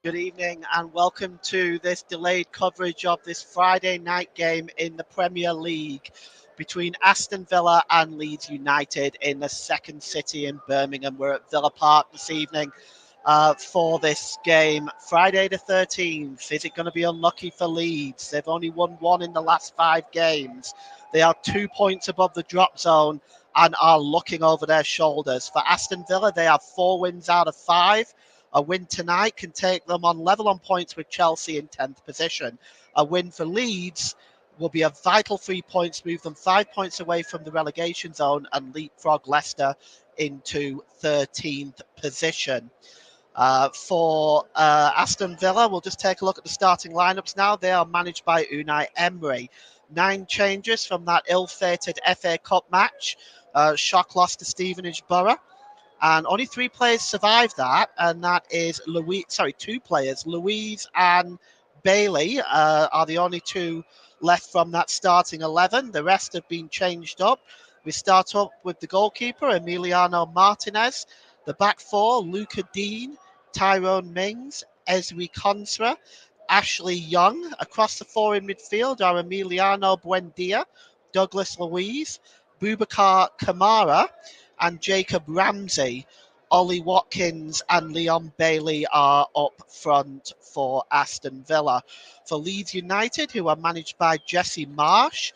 Good evening and welcome to this delayed coverage of this Friday night game in the Premier League between Aston Villa and Leeds United in the second city in Birmingham. We're at Villa Park this evening for this game. Friday the 13th. Is it going to be unlucky for Leeds? They've only won one in the last 5 games. They are 2 points above the drop zone and are looking over their shoulders. For Aston Villa, they have 4 wins out of 5. A win tonight can take them on level on points with Chelsea in 10th position. A win for Leeds will be a vital 3 points, move them 5 points away from the relegation zone and leapfrog Leicester into 13th position. For Aston Villa, we'll just take a look at the starting lineups now. They are managed by Unai Emery. 9 changes from that ill-fated FA Cup match. Shock loss to Stevenage Borough. And only 3 players survived that, and that is 2 players. Louise and Bailey are the only 2 left from that starting 11. The rest have been changed up. We start up with the goalkeeper, Emiliano Martinez. The back 4, Luca Dean, Tyrone Mings, Ezri Konsa, Ashley Young. Across the 4 in midfield are Emiliano Buendia, Douglas Luiz, Boubacar Kamara, and Jacob Ramsey. Ollie Watkins and Leon Bailey are up front for Aston Villa. For Leeds United, who are managed by Jesse Marsh,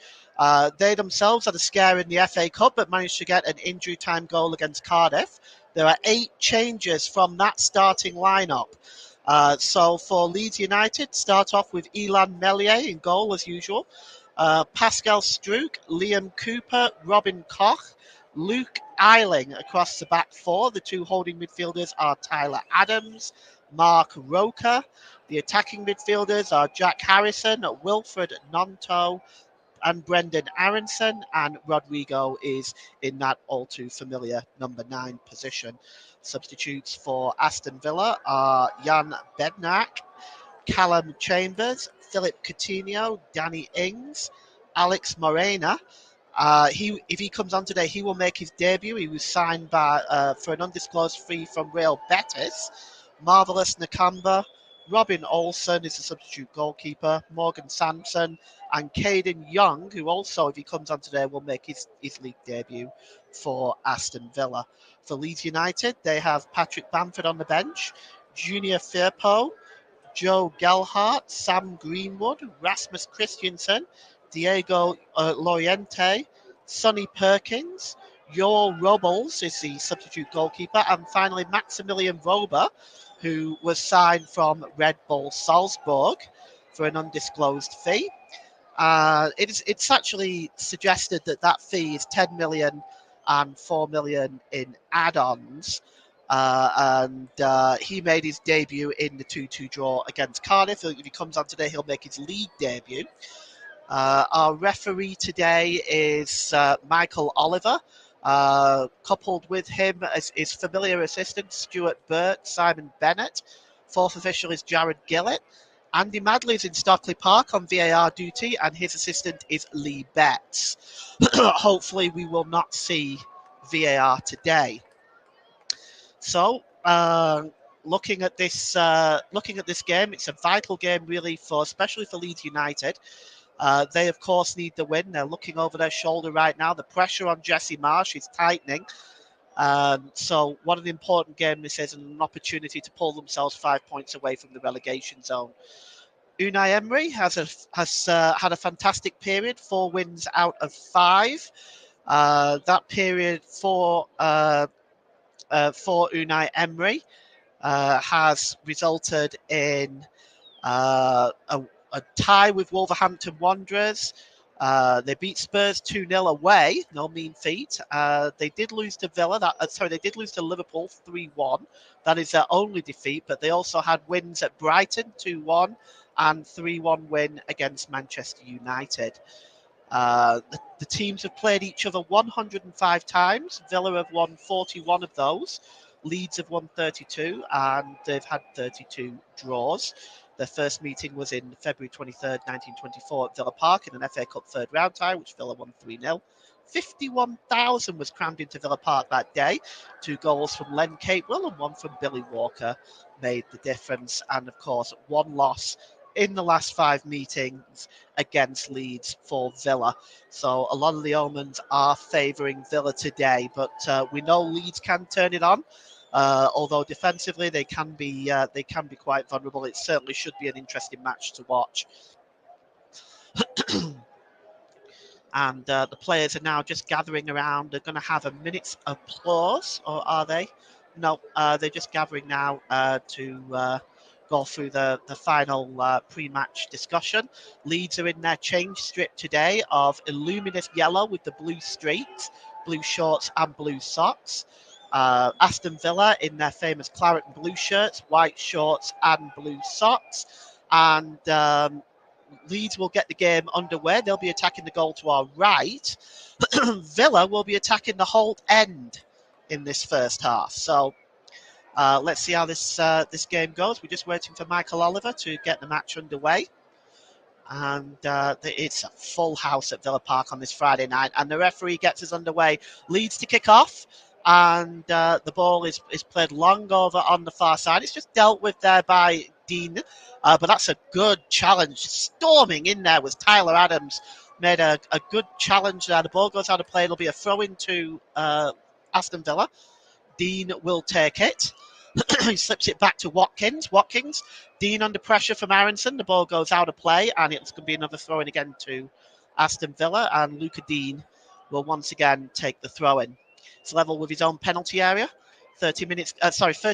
they themselves had a scare in the FA Cup but managed to get an injury time goal against Cardiff. There are 8 changes from that starting lineup. So for Leeds United, start off with Ilan Meslier in goal as usual. Pascal Struijk, Liam Cooper, Robin Koch, Luke Eiling across the back 4. The 2 holding midfielders are Tyler Adams, Mark Roker. The attacking midfielders are Jack Harrison, Wilfred Nonto, and Brendan Aronson. And Rodrigo is in that all too familiar number 9 position. Substitutes for Aston Villa are Jan Bednarek, Callum Chambers, Philip Coutinho, Danny Ings, Alex Morena. If he comes on today, he will make his debut. He was signed for an undisclosed fee from Real Betis. Marvelous Nakamba, Robin Olsen is the substitute goalkeeper, Morgan Sanson, and Caden Young, who also, if he comes on today, will make his league debut for Aston Villa. For Leeds United, they have Patrick Bamford on the bench, Junior Firpo, Joe Gelhardt, Sam Greenwood, Rasmus Christensen, Diego Loriente, Sonny Perkins, Joel Robles is the substitute goalkeeper, and finally Maximilian Rober, who was signed from Red Bull Salzburg for an undisclosed fee. It's actually suggested that fee is 10 million and 4 million in add-ons. And he made his debut in the 2-2 draw against Cardiff. If he comes on today, he'll make his league debut. Our referee today is Michael Oliver. Coupled with him is his familiar assistant, Stuart Burt, Simon Bennett. 4th official is Jared Gillett. Andy Madley is in Stockley Park on VAR duty, and his assistant is Lee Betts. Hopefully we will not see VAR today. So, looking at this game, it's a vital game really especially for Leeds United. They of course need the win. They're looking over their shoulder right now. The pressure on Jesse Marsh is tightening. So what an important game this is, and an opportunity to pull themselves 5 points away from the relegation zone. Unai Emery has had a fantastic period, 4 wins out of 5. That period for Unai Emery has resulted in a a tie with Wolverhampton Wanderers. They beat Spurs 2-0 away, no mean feat. They did lose to Villa. They did lose to Liverpool 3-1. That is their only defeat, but they also had wins at Brighton 2-1 and 3-1 win against Manchester United. The teams have played each other 105 times. Villa have won 41 of those. Leeds have won 32, and they've had 32 draws. Their first meeting was in February 23rd, 1924 at Villa Park in an FA Cup third round tie, which Villa won 3-0. 51,000 was crammed into Villa Park that day. 2 goals from Len Capewell and 1 from Billy Walker made the difference. And, of course, 1 loss in the last 5 meetings against Leeds for Villa. So a lot of the omens are favouring Villa today, but we know Leeds can turn it on. Although defensively they can be quite vulnerable. It certainly should be an interesting match to watch. And the players are now just gathering around. They're going to have a minute's applause, or are they? No, they're just gathering now to go through the final pre-match discussion. Leeds are in their change strip today of illuminous yellow with the blue streaks, blue shorts and blue socks. Aston Villa in their famous claret and blue shirts, white shorts and blue socks. And Leeds will get the game underway. They'll be attacking the goal to our right. Villa will be attacking the Holt end in this first half. So let's see how this game goes. We're just waiting for Michael Oliver to get the match underway. And it's a full house at Villa Park on this Friday night. And the referee gets us underway. Leeds to kick off. And the ball is played long over on the far side. It's just dealt with there by Dean. But that's a good challenge. Storming in there was Tyler Adams. Made a good challenge there. The ball goes out of play. It'll be a throw into Aston Villa. Dean will take it. He slips it back to Watkins. Dean under pressure from Aronson. The ball goes out of play, and it's going to be another throw in again to Aston Villa. And Luca Dean will once again take the throw in. It's level with his own penalty area. 30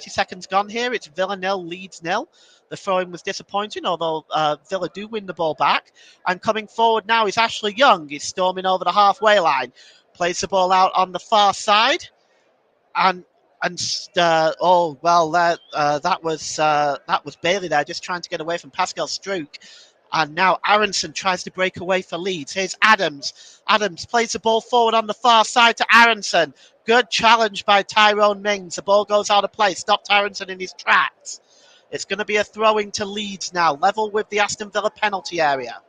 seconds gone here. It's Villa 0, Leeds 0. The throw-in was disappointing, although Villa do win the ball back. And coming forward now is Ashley Young. He's storming over the halfway line. Plays the ball out on the far side. That was Bailey there, just trying to get away from Pascal Struijk. And now Aronson tries to break away for Leeds. Here's Adams. Adams plays the ball forward on the far side to Aronson. Good challenge by Tyrone Mings. The ball goes out of play. Stopped Aronson in his tracks. It's going to be a throw-in to Leeds now, level with the Aston Villa penalty area.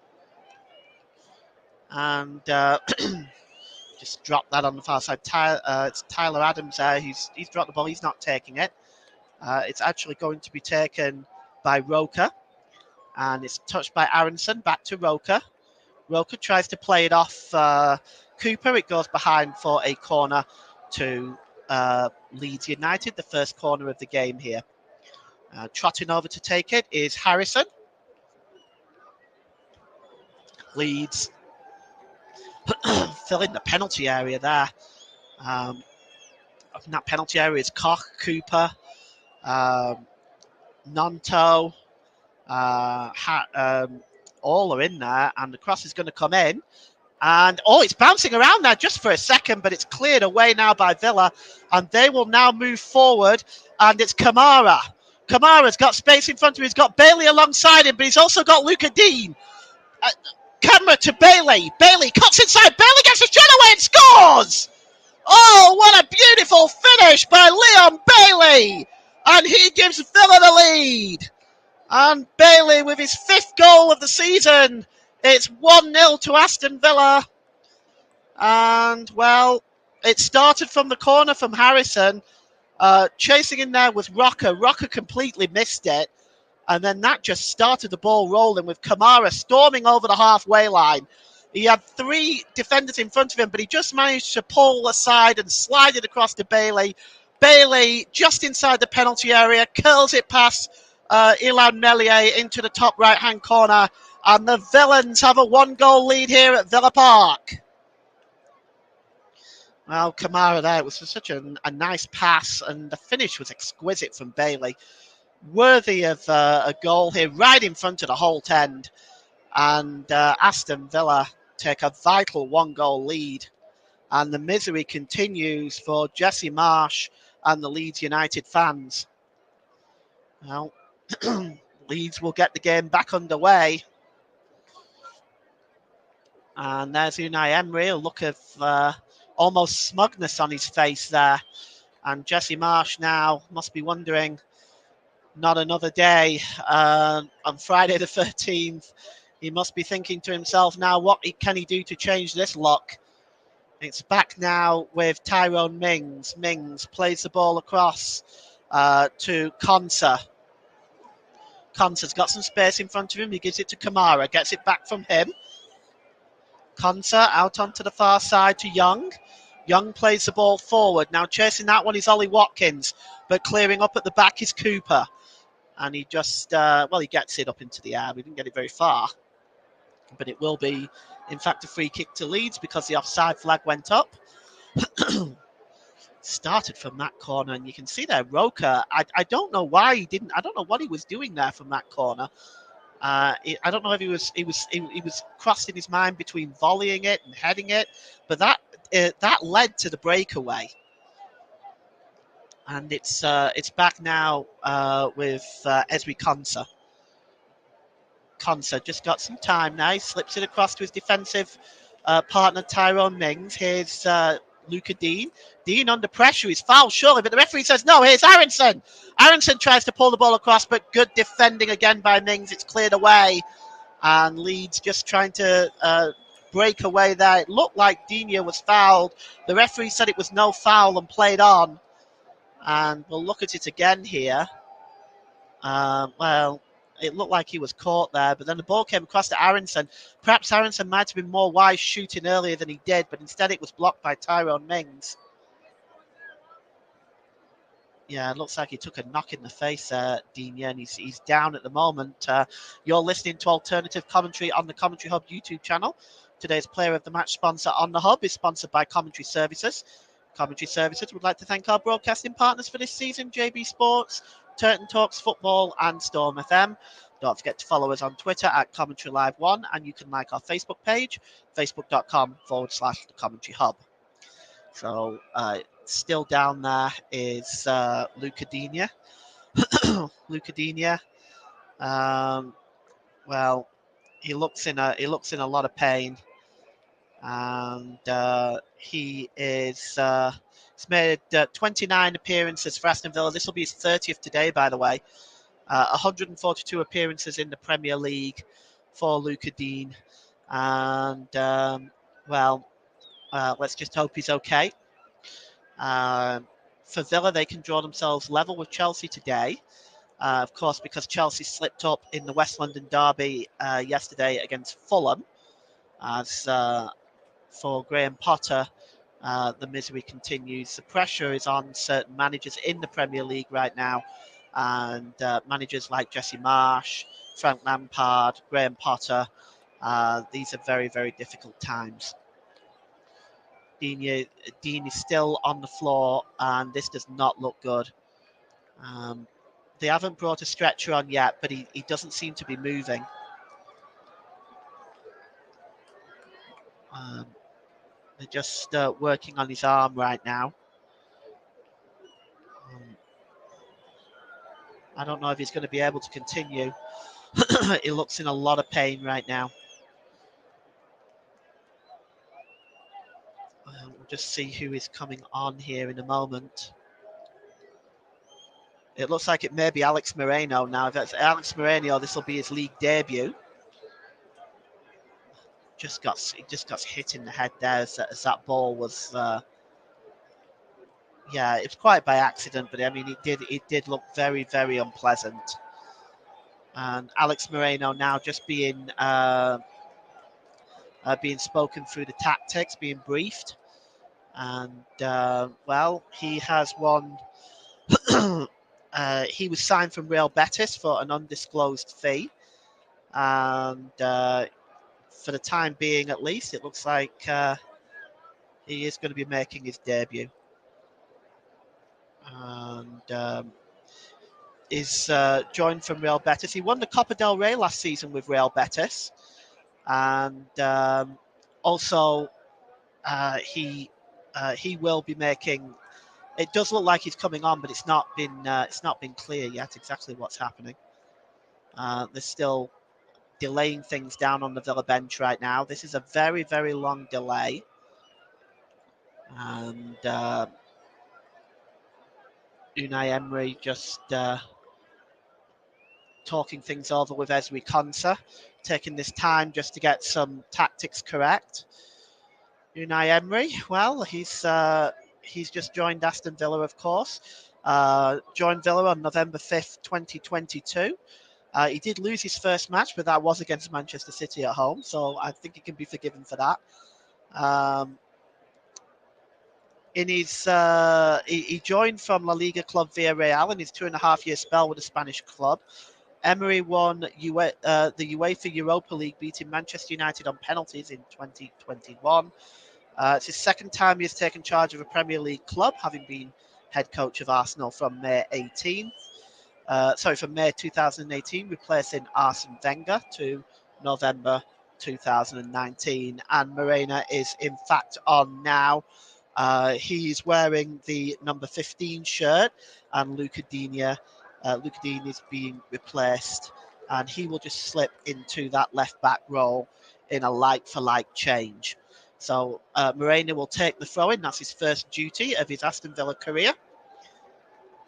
And just dropped that on the far side. It's Tyler Adams there. He's dropped the ball. He's not taking it. It's actually going to be taken by Roker. And it's touched by Aronson. Back to Roker. Roker tries to play it off Cooper. It goes behind for a corner to Leeds United, the first corner of the game here. Trotting over to take it is Harrison. Leeds filling the penalty area there. In that penalty area is Koch, Cooper, Nonto, all are in there, and the cross is going to come in. And, it's bouncing around there just for a second, but it's cleared away now by Villa, and they will now move forward, and it's Kamara. Kamara's got space in front of him. He's got Bailey alongside him, but he's also got Luca Dean. Camera to Bailey. Bailey cuts inside. Bailey gets a shot away and scores! Oh, what a beautiful finish by Leon Bailey! And he gives Villa the lead. And Bailey with his 5th goal of the season. It's 1-0 to Aston Villa. And, it started from the corner from Harrison. Chasing in there was Rocker. Rocker completely missed it. And then that just started the ball rolling with Kamara storming over the halfway line. He had 3 defenders in front of him, but he just managed to pull aside and slide it across to Bailey. Bailey, just inside the penalty area, curls it past Ilan Melier into the top right-hand corner. And the Villains have a 1-goal lead here at Villa Park. Well, Kamara there, it was such a nice pass, and the finish was exquisite from Bailey. Worthy of a goal here, right in front of the Holt end. And Aston Villa take a vital 1-goal lead. And the misery continues for Jesse Marsh and the Leeds United fans. Well, Leeds will get the game back underway. And there's Unai Emery, a look of almost smugness on his face there. And Jesse Marsh now must be wondering, not another day. On Friday the 13th, he must be thinking to himself now, what can he do to change this luck? It's back now with Tyrone Mings. Mings plays the ball across to Konsa. Konsa's got some space in front of him. He gives it to Kamara, gets it back from him. Konsa out onto the far side to Young. Young plays the ball forward. Now chasing that one is Ollie Watkins, but clearing up at the back is Cooper. And he just, he gets it up into the air. We didn't get it very far. But it will be, in fact, a free kick to Leeds because the offside flag went up. Started from that corner, and you can see there, Roker, I don't know why he didn't, I don't know what he was doing there from that corner. I don't know if he was crossing his mind between volleying it and heading it, but that led to the breakaway. And it's back now with Ezri Konsa. Konsa just got some time now. He slips it across to his defensive partner Tyrone Mings. Here's Luca Dean. Dean under pressure. He's fouled surely, but the referee says no. Here's Aronson. Aronson tries to pull the ball across, but good defending again by Mings. It's cleared away. And Leeds just trying to break away there. It looked like Digne was fouled. The referee said it was no foul and played on. And we'll look at it again here. It looked like he was caught there, but then the ball came across to Aronson. Perhaps Aronson might have been more wise shooting earlier than he did, but instead it was blocked by Tyrone Mings. Yeah, it looks like he took a knock in the face there, Digne, and he's down at the moment. You're listening to alternative commentary on the Commentary Hub YouTube channel. Today's Player of the Match sponsor on the Hub is sponsored by Commentary Services. Commentary Services would like to thank our broadcasting partners for this season, JB Sports, Turton Talks Football and Storm FM. Don't forget to follow us on Twitter at Commentary Live 1, and you can like our Facebook page, facebook.com/The Commentary Hub. So still down there is Luca Digne. Luca Digne. He looks in a lot of pain, and he is. He's made 29 appearances for Aston Villa. This will be his 30th today, by the way. 142 appearances in the Premier League for Luca Digne. And, let's just hope he's okay. For Villa, they can draw themselves level with Chelsea today. Of course, because Chelsea slipped up in the West London derby yesterday against Fulham. As for Graham Potter, the misery continues. The pressure is on certain managers in the Premier League right now. And managers like Jesse Marsh, Frank Lampard, Graham Potter, these are very, very difficult times. Dean is still on the floor, and this does not look good. They haven't brought a stretcher on yet, but he doesn't seem to be moving. They're just working on his arm right now. I don't know if he's going to be able to continue. He looks in a lot of pain right now. We'll just see who is coming on here in a moment. It looks like it may be Alex Moreno now. If that's Alex Moreno, this will be his league debut. He just got hit in the head there as that ball was. It was quite by accident, but I mean, it did look very, very unpleasant. And Alex Moreno now just being spoken through the tactics, being briefed. And, he has won. He was signed from Real Betis for an undisclosed fee. And for the time being, at least, it looks like he is going to be making his debut. And is joined from Real Betis. He won the Copa del Rey last season with Real Betis. and also he will be making. It does look like he's coming on, but it's not been clear yet exactly what's happening. They're still delaying things down on the Villa bench right now. This is a very, very long delay, and Unai Emery just talking things over with Ezri Konsa, taking this time just to get some tactics correct. Unai Emery, well, he's just joined Aston Villa, of course. Joined Villa on November 5th, 2022. He did lose his first match, but that was against Manchester City at home, so I think he can be forgiven for that. In his he joined from La Liga club Villarreal in his 2.5-year spell with the Spanish club. Emery won the UEFA Europa League, beating Manchester United on penalties in 2021. It's his second time he has taken charge of a Premier League club, having been head coach of Arsenal from May 2018, replacing Arsene Wenger to November 2019. And Morena is in fact on now. He's wearing the number 15 shirt, and Luca Digne is being replaced, and he will just slip into that left back role in a like-for-like change. So Morena will take the throw-in. That's his first duty of his Aston Villa career.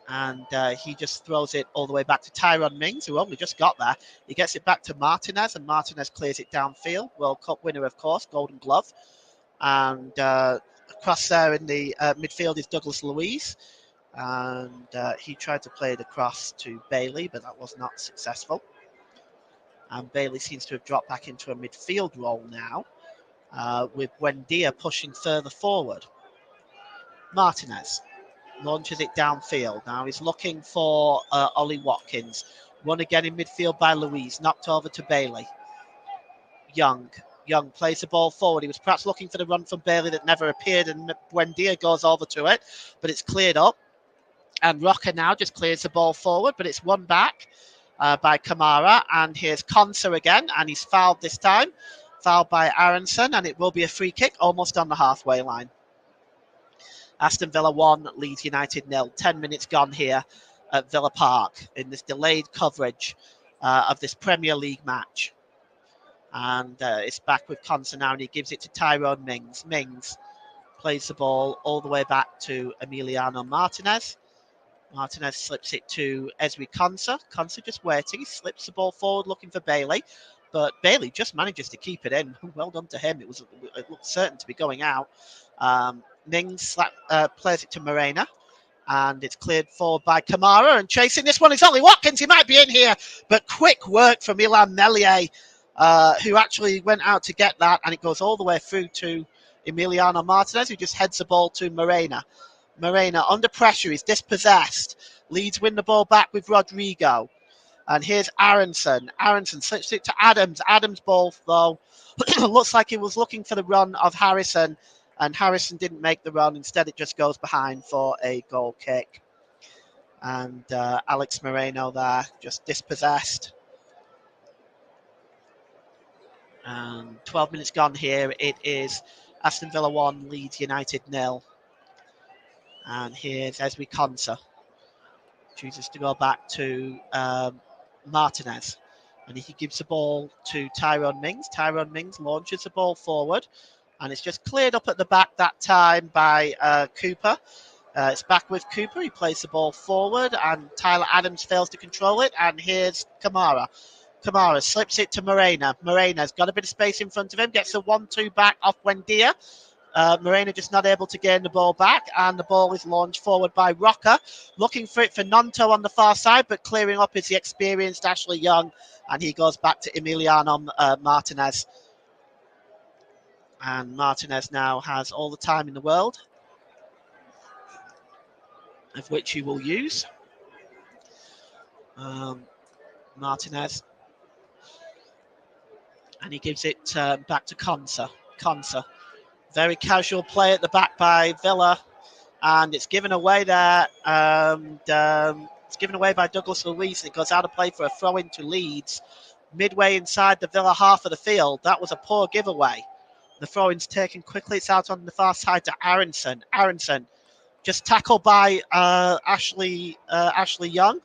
And he just throws it all the way back to Tyrone Mings, who only just got there. He gets it back to Martinez, and Martinez clears it downfield. World Cup winner, of course, Golden Glove. And across there in the midfield is Douglas Luiz. And he tried to play it across to Bailey, but that was not successful. And Bailey seems to have dropped back into a midfield role now, with Buendia pushing further forward. Martinez launches it downfield. Now he's looking for Ollie Watkins. Run again in midfield by Luiz. Knocked over to Bailey. Young plays the ball forward. He was perhaps looking for the run from Bailey that never appeared, and Buendia goes over to it, but it's cleared up. And Roca now just clears the ball forward, but it's won back by Kamara. And here's Konsa again, and he's fouled this time. Fouled by Aronson, and it will be a free kick almost on the halfway line. Aston Villa 1, Leeds United 0. 10 minutes gone here at Villa Park in this delayed coverage of this Premier League match. And it's back with Konsa now, and he gives it to Tyrone Mings. Mings plays the ball all the way back to Emiliano Martinez. Martinez slips it to Ezri Konsa. Konsa just waiting. He slips the ball forward looking for Bailey, but Bailey just manages to keep it in. Well done to him. It looked certain to be going out. Mings plays it to Morena, and it's cleared forward by Kamara, and chasing this one is Ollie Watkins. He might be in here, but quick work from Ilan Meslier, who actually went out to get that, and it goes all the way through to Emiliano Martinez, who just heads the ball to Morena. Morena under pressure, he's dispossessed. Leeds win the ball back with Rodrigo. And here's Aronson. Aronson slips it to Adams. Adams' ball, though, looks like he was looking for the run of Harrison, and Harrison didn't make the run. Instead, it just goes behind for a goal kick. And Alex Moreno there, just dispossessed. And 12 minutes gone here. It is Aston Villa 1, Leeds United 0. And here's Ezri Konsa. Chooses to go back to Martinez. And he gives the ball to Tyrone Mings. Tyrone Mings launches the ball forward. And it's just cleared up at the back that time by Cooper. It's back with Cooper. He plays the ball forward, and Tyler Adams fails to control it. And here's Kamara. Kamara slips it to Morena. Morena's got a bit of space in front of him. Gets a 1-2 back off Buendia. Morena just not able to gain the ball back, and the ball is launched forward by Roca. Looking for it for Nonto on the far side, but clearing up is the experienced Ashley Young, and he goes back to Emiliano Martinez. And Martinez now has all the time in the world, of which he will use. Martinez. And he gives it back to Konsa. Konsa. Very casual play at the back by Villa. And it's given away there. It's given away by Douglas Luiz. It goes out of play for a throw-in to Leeds. midway inside the Villa half of the field. That was a poor giveaway. The throw-in's taken quickly. It's out on the far side to Aronson. Aronson just tackled by Ashley Young.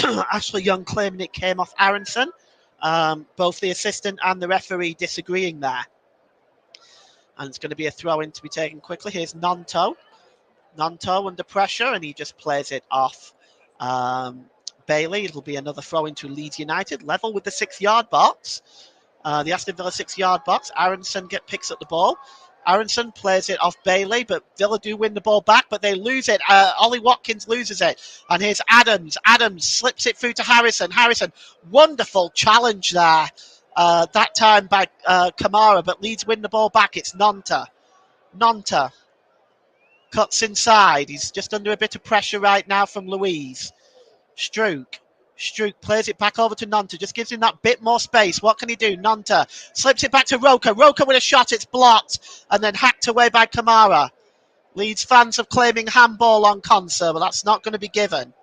Ashley Young claiming it came off Aronson. Both the assistant and the referee disagreeing there. And it's going to be a throw-in to be taken quickly. Here's Nonto. Nonto under pressure, and he just plays it off Bailey. It'll be another throw-in to Leeds United, level with the 6-yard box. The Aston Villa 6-yard box. Aronson picks up the ball. Aronson plays it off Bailey, but Villa do win the ball back, but they lose it. Ollie Watkins loses it. And here's Adams. Adams slips it through to Harrison. Harrison, wonderful challenge there. That time by Kamara, but Leeds win the ball back. It's Nonta. Nonta cuts inside. He's just under a bit of pressure right now from Louise. Strouk plays it back over to Nonta. Just gives him that bit more space. What can he do? Nonta slips it back to Roca. Roca with a shot. It's blocked and then hacked away by Kamara. Leeds fans are claiming handball on Konsa, but that's not going to be given.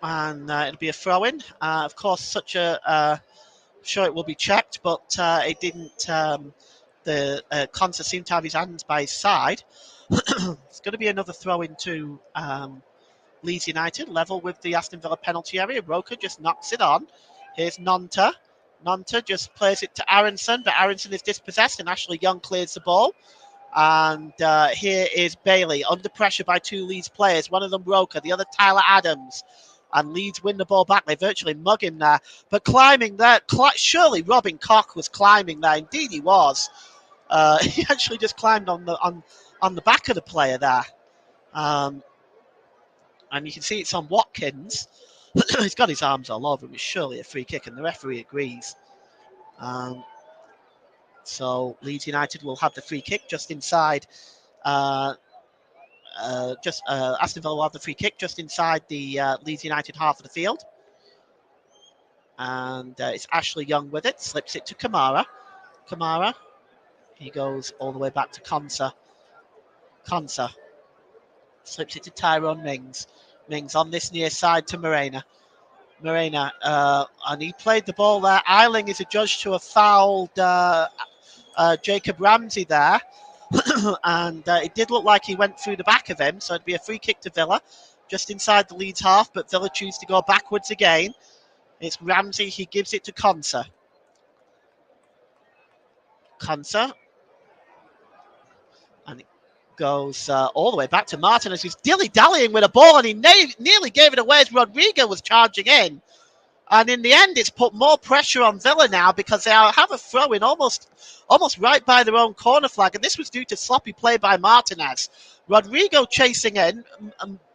And it'll be a throw-in. Of course, I'm sure it will be checked, but it didn't. The Konsa seemed to have his hands by his side. It's going to be another throw-in to Leeds United, level with the Aston Villa penalty area. Roca just knocks it on. Here's Nonta. Nonta just plays it to Aronson, but Aronson is dispossessed and Ashley Young clears the ball. And here is Bailey under pressure by 2 Leeds players. One of them Roca, the other Tyler Adams. And Leeds win the ball back. They virtually mug him there. But climbing there, surely Robin Koch was climbing there. Indeed he was. He actually just climbed on the back of the player there. And you can see it's on Watkins. He's got his arms all over him. It's surely a free kick, and the referee agrees. So Leeds United will have the free kick just inside. Aston Villa will have the free kick just inside the Leeds United half of the field. And it's Ashley Young with it. Slips it to Kamara. Kamara. He goes all the way back to Konsa. Konsa. Slips it to Tyrone Mings. Mings on this near side to Morena. Morena. And he played the ball there. Eiling is adjudged to have fouled Jacob Ramsey there. And it did look like he went through the back of him. So it'd be a free kick to Villa. Just inside the Leeds half. But Villa choose to go backwards again. It's Ramsey. He gives it to Konsa. Konsa. And it goes all the way back to Martinez, who's dilly-dallying with a ball, and he nearly gave it away as Rodrigo was charging in. And in the end, it's put more pressure on Villa now because they have a throw-in almost right by their own corner flag. And this was due to sloppy play by Martinez. Rodrigo chasing in.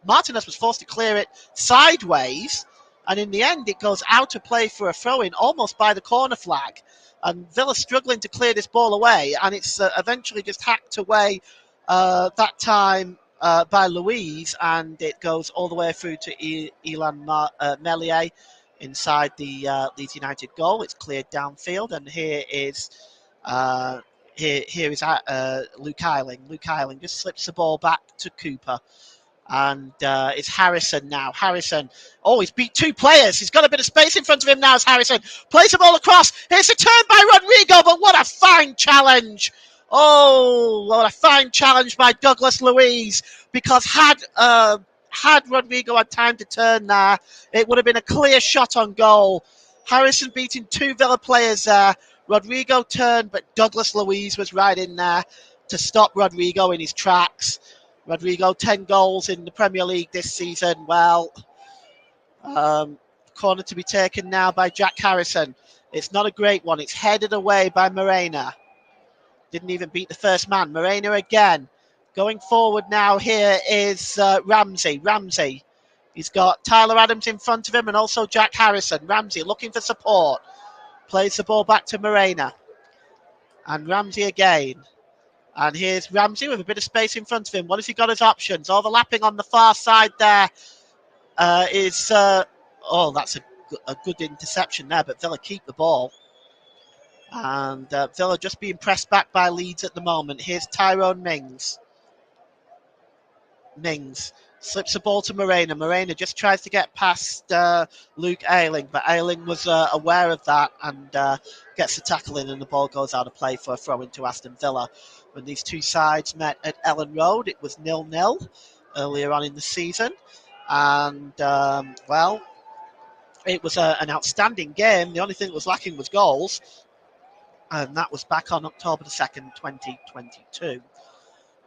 Martinez was forced to clear it sideways. And in the end, it goes out of play for a throw-in almost by the corner flag. And Villa struggling to clear this ball away. And it's eventually just hacked away that time by Louise. And it goes all the way through to Ilan Melier inside the Leeds United goal. It's cleared downfield. And here is Luke Eiling. Luke Eiling just slips the ball back to Cooper. And it's Harrison now. Harrison. Oh, he's beat 2 players. He's got a bit of space in front of him now as Harrison plays the ball across. Here's a turn by Rodrigo, but what a fine challenge. Oh, what a fine challenge by Douglas Luiz. Because had Rodrigo had time to turn there, it would have been a clear shot on goal. Harrison beating 2 Villa players there. Rodrigo turned, but Douglas Luiz was right in there to stop Rodrigo in his tracks. Rodrigo, 10 goals in the Premier League this season. Well, corner to be taken now by Jack Harrison. It's not a great one. It's headed away by Morena. Didn't even beat the first man. Morena again. Going forward now here is Ramsey. Ramsey. He's got Tyler Adams in front of him and also Jack Harrison. Ramsey looking for support. Plays the ball back to Morena. And Ramsey again. And here's Ramsey with a bit of space in front of him. What has he got as options? Overlapping on the far side there is... that's a good interception there, but Villa keep the ball. And Villa just being pressed back by Leeds at the moment. Here's Tyrone Mings. Mings Slips the ball to Morena. Morena just tries to get past Luke Ayling, but Ayling was aware of that and gets the tackle in, and the ball goes out of play for a throw into Aston Villa. When these two sides met at Ellen Road, it was 0-0 earlier on in the season. And, well, it was an outstanding game. The only thing that was lacking was goals, and that was back on October the 2nd, 2022.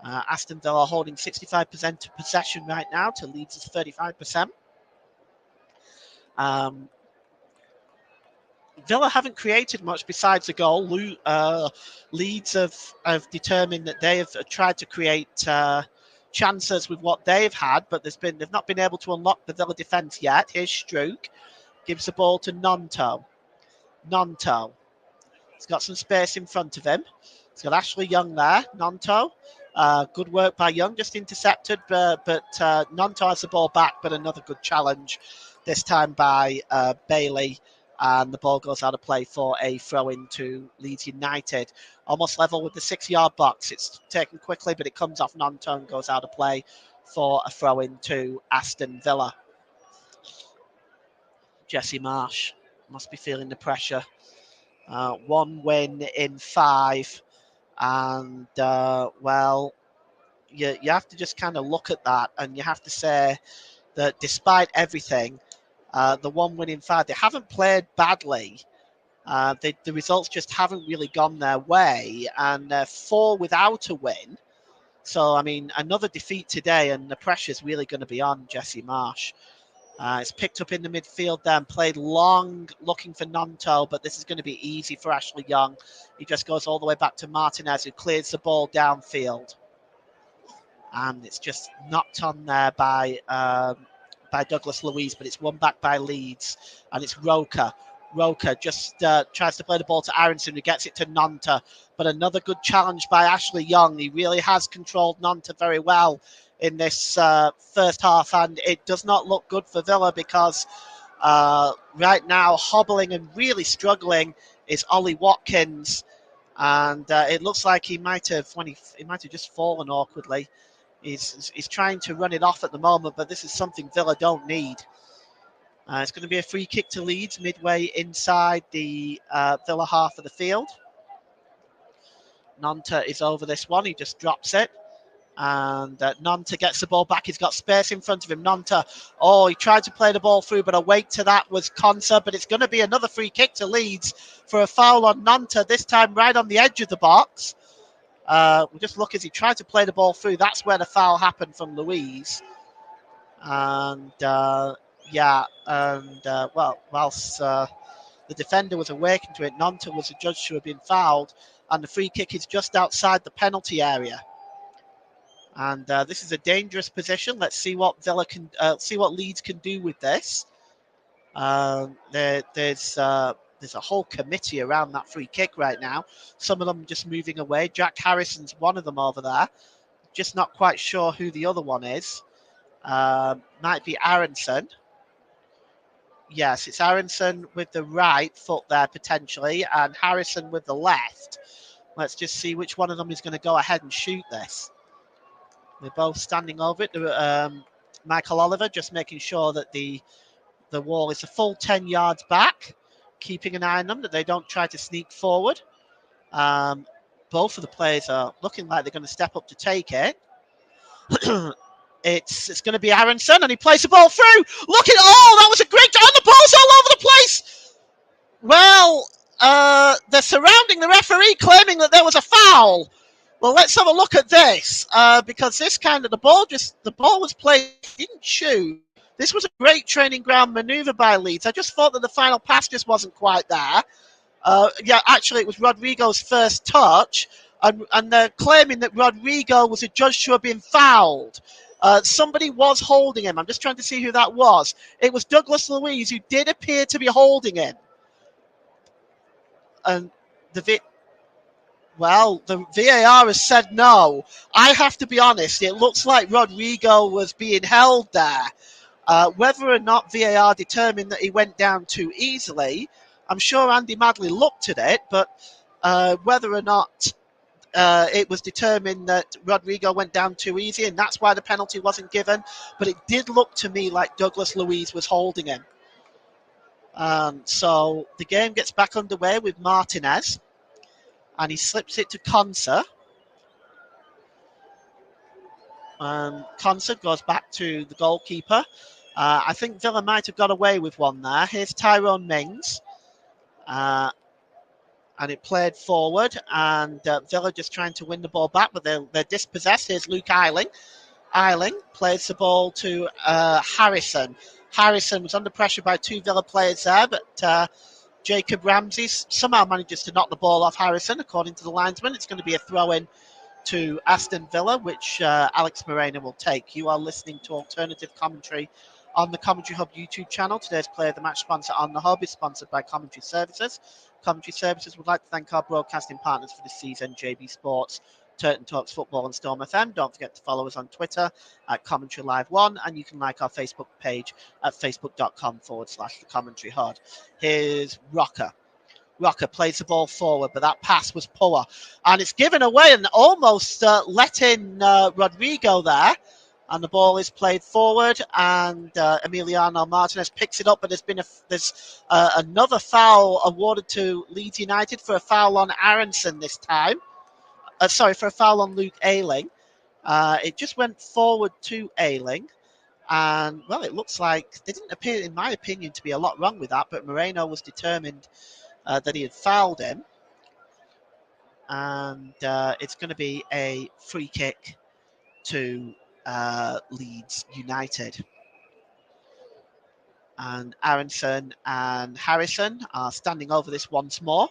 Aston Villa holding 65% of possession right now to Leeds' 35%. Villa haven't created much besides a goal. Leeds have determined that they have tried to create chances with what they've had, but they've not been able to unlock the Villa defence yet. Here's Struijk, gives the ball to Gnonto. Gnonto. He's got some space in front of him. He's got Ashley Young there. Gnonto. Good work by Young, just intercepted, but Gnonto has the ball back, but another good challenge, this time by Bailey, and the ball goes out of play for a throw-in to Leeds United. Almost level with the 6-yard box. It's taken quickly, but it comes off Gnonto and goes out of play for a throw-in to Aston Villa. Jesse Marsh must be feeling the pressure. 1 win in 5, and well, you have to just kind of look at that, and you have to say that despite everything, the 1 win in 5, they haven't played badly. The results just haven't really gone their way, and 4 without a win. So, I mean, another defeat today, and the pressure's really going to be on Jesse Marsh. It's picked up in the midfield then, played long looking for Gnonto, but this is going to be easy for Ashley Young. He just goes all the way back to Martinez, who clears the ball downfield. And it's just knocked on there by Douglas Luiz, but it's won back by Leeds. And it's Roker. Roker just tries to play the ball to Aronson, who gets it to Gnonto. But another good challenge by Ashley Young. He really has controlled Gnonto very well in this first half, and it does not look good for Villa, because right now hobbling and really struggling is Ollie Watkins, and it looks like he might have just fallen awkwardly. He's trying to run it off at the moment, but this is something Villa don't need. It's going to be a free kick to Leeds midway inside the Villa half of the field. Gnonto is over this one. He just drops it. And Gnonto gets the ball back. He's got space in front of him. Gnonto, he tried to play the ball through, but away to that was Konsa. But it's going to be another free kick to Leeds for a foul on Gnonto, this time right on the edge of the box. We'll just look as he tried to play the ball through. That's where the foul happened from Luiz. And, whilst the defender was awakened to it, Gnonto was adjudged to have been fouled, and the free kick is just outside the penalty area. And this is a dangerous position. Let's see what Leeds can do with this. There's a whole committee around that free kick right now. Some of them just moving away. Jack Harrison's one of them over there. Just not quite sure who the other one is. Might be Aronson. Yes, it's Aronson with the right foot there potentially, and Harrison with the left. Let's just see which one of them is going to go ahead and shoot this. They're both standing over it. Michael Oliver just making sure that the wall is a full 10 yards back, keeping an eye on them, that they don't try to sneak forward. Both of the players are looking like they're going to step up to take it. It's going to be Aronson, and he plays the ball through. Look at that was a great time. The ball's all over the place. Well, they're surrounding the referee, claiming that there was a foul. Well, let's have a look at this, because the ball was played, didn't shoot. This was a great training ground manoeuvre by Leeds. I just thought that the final pass just wasn't quite there. Actually, it was Rodrigo's first touch, and they're claiming that Rodrigo was adjudged to have been fouled. Somebody was holding him. I'm just trying to see who that was. It was Douglas Luiz, who did appear to be holding him. And the VAR has said no. I have to be honest, it looks like Rodrigo was being held there. Whether or not VAR determined that he went down too easily, I'm sure Andy Madley looked at it, but whether or not it was determined that Rodrigo went down too easy, and that's why the penalty wasn't given. But it did look to me like Douglas Luiz was holding him. So the game gets back underway with Martinez, and he slips it to Konsa. Konsa goes back to the goalkeeper. I think Villa might have got away with one there. Here's Tyrone Mings. And it played forward, and Villa just trying to win the ball back, but they're dispossessed. Here's Luke Eiling. Eiling plays the ball to Harrison. Harrison was under pressure by two Villa players there, but Jacob Ramsey somehow manages to knock the ball off Harrison, according to the linesman. It's going to be a throw-in to Aston Villa, which Alex Moreno will take. You are listening to alternative commentary on the Commentary Hub YouTube channel. Today's Player of the Match sponsor on the Hub is sponsored by Commentary Services. Commentary Services would like to thank our broadcasting partners for this season, JB Sports, Turton Talks Football and Storm FM. Don't forget to follow us on Twitter at Commentary Live 1, and you can like our Facebook page at facebook.com/The Commentary Hub. Here's Rocker. Rocker plays the ball forward, but that pass was poor. And it's given away and almost let in Rodrigo there. And the ball is played forward, and Emiliano Martinez picks it up, but there's another foul awarded to Leeds United for a foul on Aronson this time. For a foul on Luke Ayling. It just went forward to Ayling. And, well, it looks like there didn't appear, in my opinion, to be a lot wrong with that, but Moreno was determined that he had fouled him. And it's going to be a free kick to Leeds United. And Aronson and Harrison are standing over this once more.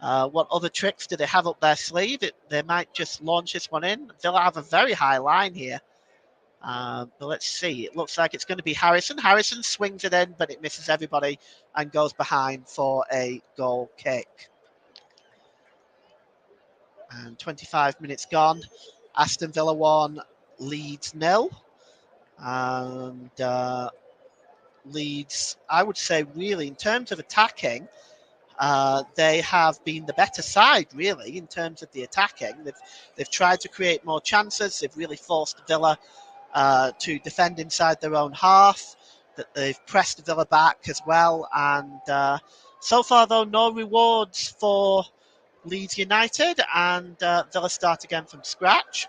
What other tricks do they have up their sleeve? They might just launch this one in. Villa have a very high line here. But let's see. It looks like it's going to be Harrison. Harrison swings it in, but it misses everybody and goes behind for a goal kick. And 25 minutes gone. Aston Villa 1, Leeds 0. And Leeds, I would say, really, in terms of attacking, they have been the better side, really, in terms of the attacking. They've tried to create more chances. They've really forced Villa to defend inside their own half. That they've pressed Villa back as well. And so far, though, no rewards for Leeds United. And Villa start again from scratch.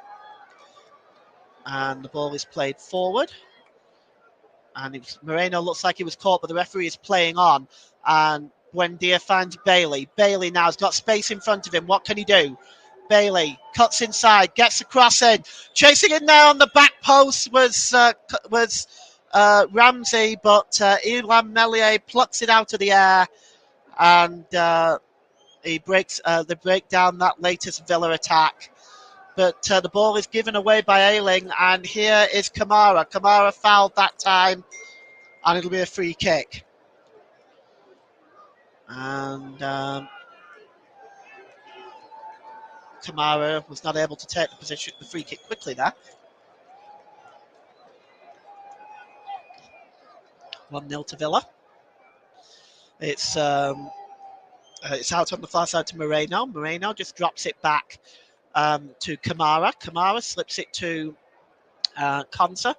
And the ball is played forward. And Moreno looks like he was caught, but the referee is playing on. And Buendia finds Bailey. Bailey now has got space in front of him. What can he do? Bailey cuts inside, gets the cross in. Chasing in there on the back post was Ramsey, but Ilan Melier plucks it out of the air. And he breaks they break down that latest Villa attack. But the ball is given away by Ayling, and here is Kamara. Kamara fouled that time, and it'll be a free kick. And Kamara was not able to take the free kick quickly there. 1-0 to Villa. It's out on the far side to Moreno. Moreno just drops it back to Kamara. Kamara slips it to Konsa.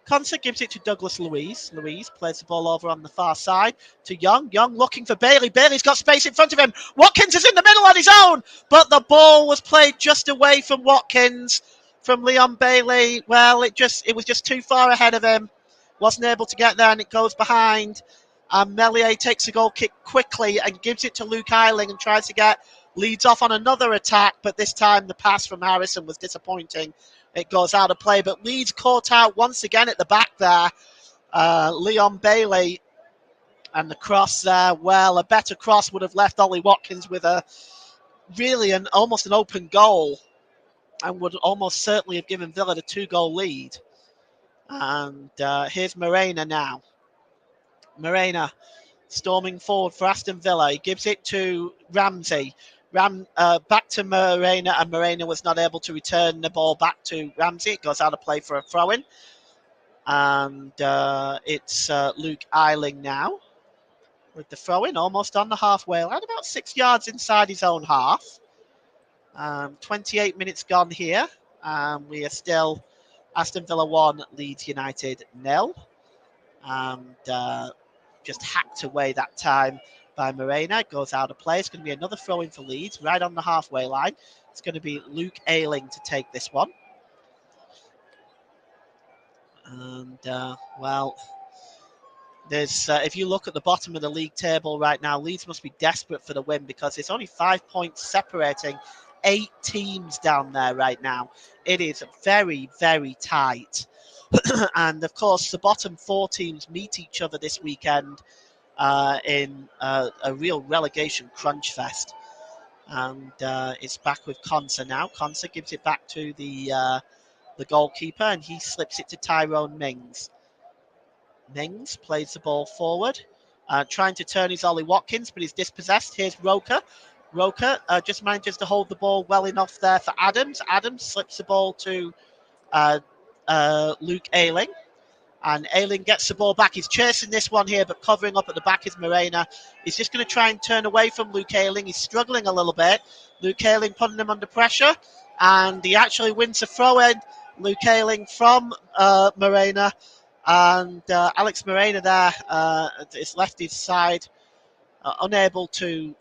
Konsa gives it to Douglas Luiz. Luiz plays the ball over on the far side to Young. Young looking for Bailey. Bailey's got space in front of him. Watkins is in the middle on his own, but the ball was played just away from Watkins, from Leon Bailey. Well, it was just too far ahead of him. Wasn't able to get there, and it goes behind. And Melier takes a goal kick quickly and gives it to Luke Ayling and tries to get Leeds off on another attack, but this time the pass from Harrison was disappointing. It goes out of play, but Leeds caught out once again at the back there. Leon Bailey and the cross there. Well, a better cross would have left Ollie Watkins with almost an open goal, and would almost certainly have given Villa the 2-goal lead. And here's Morena now. Morena storming forward for Aston Villa. He gives it to Ramsey. Back to Morena, and Morena was not able to return the ball back to Ramsey. It goes out of play for a throw-in. And it's Luke Ayling now with the throw-in, almost on the halfway line, about 6 yards inside his own half. 28 minutes gone here. We are still Aston Villa 1, Leeds United 0. And just hacked away that time by Morena. Goes out of play. It's going to be another throw in for Leeds, right on the halfway line. It's going to be Luke Ayling to take this one. And, well, there's if you look at the bottom of the league table right now, Leeds must be desperate for the win because it's only 5 points separating 8 teams down there right now. It is very, very tight. And, of course, the bottom 4 teams meet each other this weekend in a real relegation crunch fest. And it's back with Conser now. Conser gives it back to the goalkeeper, and he slips it to Tyrone Mings. Mings plays the ball forward, trying to turn his Ollie Watkins, but he's dispossessed. Here's Roker. Roker just manages to hold the ball well enough there for Adams. Adams slips the ball to Luke Ayling. And Ayling gets the ball back. He's chasing this one here, but covering up at the back is Morena. He's just going to try and turn away from Luke Ayling. He's struggling a little bit. Luke Ayling putting him under pressure. And he actually wins a throw-in. Luke Ayling from Morena. And Alex Morena there is left his side, unable to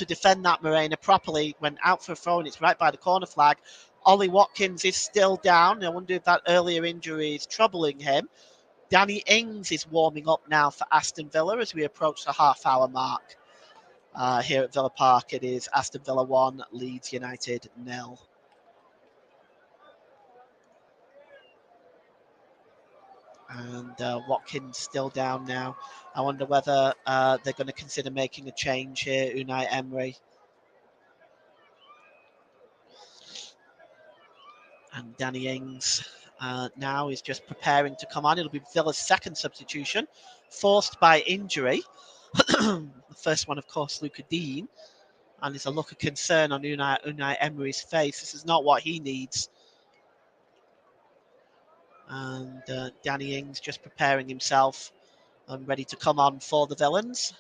defend that Morena properly. Went out for a throw, and it's right by the corner flag. Ollie Watkins is still down. I wonder if that earlier injury is troubling him. Danny Ings is warming up now for Aston Villa as we approach the half-hour mark. Here at Villa Park, it is Aston Villa 1, Leeds United 0. And Watkins still down now. I wonder whether they're going to consider making a change here, Unai Emery. And Danny Ings now is just preparing to come on. It'll be Villa's second substitution, forced by injury. The first one, of course, Luca Dean. And there's a look of concern on Unai Emery's face. This is not what he needs. And Danny Ings just preparing himself and ready to come on for the Villains.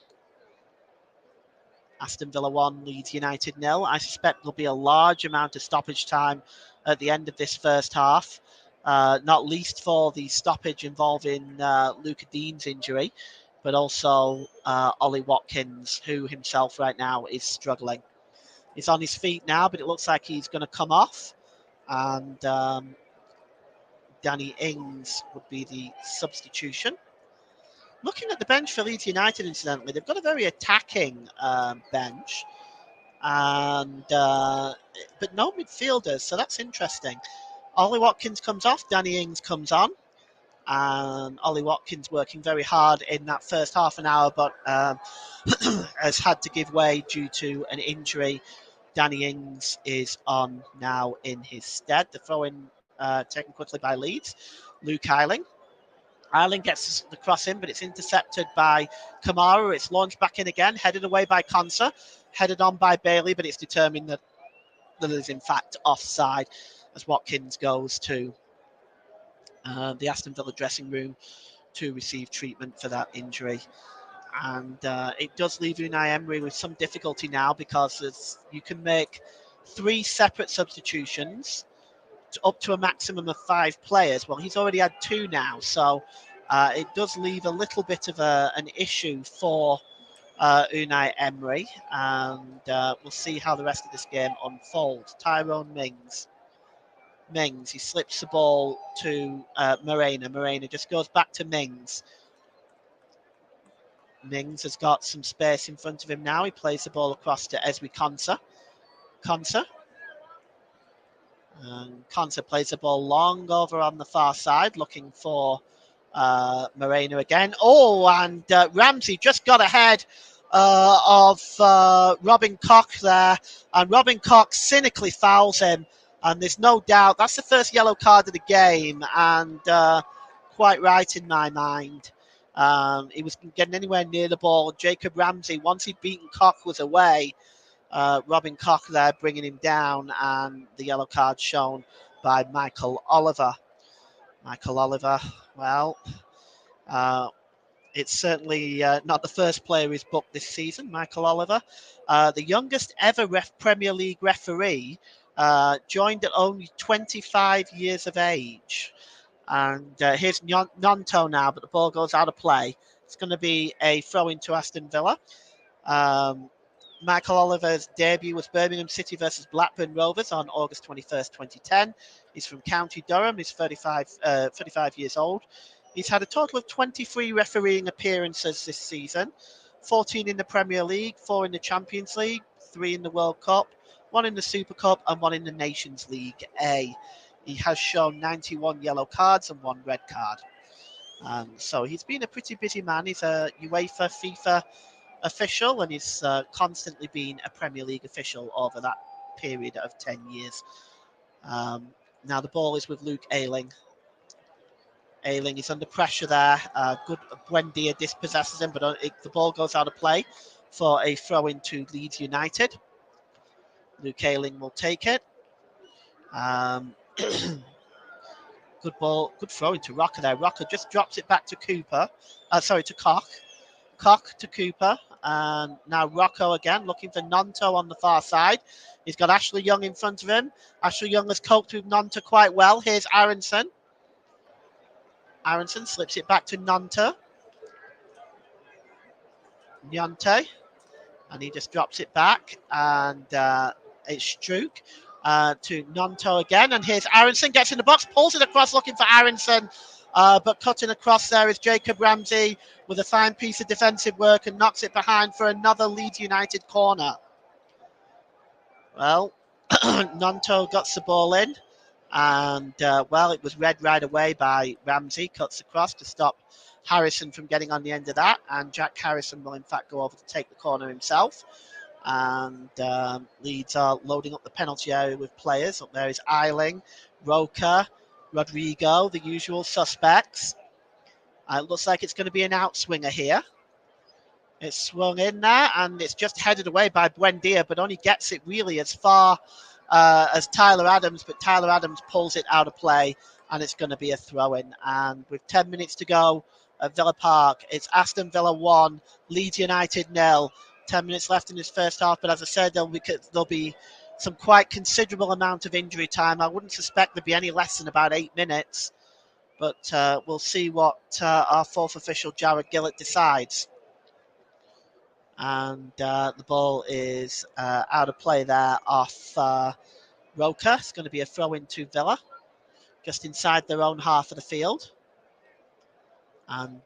Aston Villa 1, Leeds United 0. I suspect there'll be a large amount of stoppage time at the end of this first half, not least for the stoppage involving Luca Dean's injury, but also Ollie Watkins, who himself right now is struggling. He's on his feet now, but it looks like he's going to come off. And Danny Ings would be the substitution. Looking at the bench for Leeds United, incidentally, they've got a very attacking bench, and but no midfielders, so that's interesting. Ollie Watkins comes off, Danny Ings comes on, and Ollie Watkins working very hard in that first half an hour, but has had to give way due to an injury. Danny Ings is on now in his stead. The throw-in taken quickly by Leeds. Luke Ayling. Ayling gets the cross in, but it's intercepted by Kamara. It's launched back in again, headed away by Conser, headed on by Bailey, but it's determined that it is in fact offside as Watkins goes to the Aston Villa dressing room to receive treatment for that injury. And it does leave Unai Emery with some difficulty now because you can make 3 separate substitutions up to a maximum of 5 players. Well, he's already had 2 now, so it does leave a little bit of an issue for Unai Emery, and we'll see how the rest of this game unfolds. Tyrone Mings, he slips the ball to Morena. Morena just goes back to Mings. Mings has got some space in front of him now. He plays the ball across to Ezri Konsa. Konsa plays the ball long over on the far side, looking for Moreno again. Oh, and Ramsey just got ahead of Robin Koch there, and Robin Koch cynically fouls him, and there's no doubt that's the first yellow card of the game, and quite right in my mind. He was getting anywhere near the ball. Jacob Ramsey, once he'd beaten Koch, was away. Robin Koch there bringing him down, and the yellow card shown by Michael Oliver. Michael Oliver, well, It's certainly not the first player he's booked this season, Michael Oliver. The youngest ever Premier League referee, joined at only 25 years of age. And here's Nonto now, but the ball goes out of play. It's going to be a throw into Aston Villa. Um, Michael Oliver's debut was Birmingham City versus Blackburn Rovers on August 21st, 2010. He's from County Durham. He's 35 years old. He's had a total of 23 refereeing appearances this season, 14 in the Premier League, 4 in the Champions League, 3 in the World Cup, 1 in the Super Cup, and 1 in the Nations League A. He has shown 91 yellow cards and 1 red card. So he's been a pretty busy man. He's a UEFA, FIFA official, and he's constantly been a Premier League official over that period of 10 years. Now the ball is with Luke Ayling. Ayling is under pressure there. Good Buendia dispossesses him, but the ball goes out of play for a throw into Leeds United. Luke Ayling will take it. Good ball, good throw into Rocker there. Rocker just drops it back to to Koch. Koch to Cooper. And now Rocco again, looking for Nonto on the far side. He's got Ashley Young in front of him. Ashley Young has coped with Nonto quite well. Here's Aronson. Aronson slips it back to Nonto. Nyante. And he just drops it back. And it's Struik to Nonto again. And here's Aronson, gets in the box, pulls it across looking for Aronson. But cutting across there is Jacob Ramsey with a fine piece of defensive work and knocks it behind for another Leeds United corner. Well, Nonto got the ball in, and it was read right away by Ramsey. Cuts across to stop Harrison from getting on the end of that, and Jack Harrison will in fact go over to take the corner himself. And Leeds are loading up the penalty area with players. Up there is Eiling, Roca, Rodrigo, the usual suspects. It looks like it's going to be an outswinger here. It's swung in there, and it's just headed away by Buendia, but only gets it really as far as Tyler Adams, but Tyler Adams pulls it out of play, and it's going to be a throw-in. And with 10 minutes to go at Villa Park, it's Aston Villa 1, Leeds United 0. 10 minutes left in this first half, but as I said, there'll be some quite considerable amount of injury time. I wouldn't suspect there'd be any less than about 8 minutes, but we'll see what our fourth official, Jared Gillett, decides. And the ball is out of play there off Roca. It's going to be a throw into Villa, just inside their own half of the field. And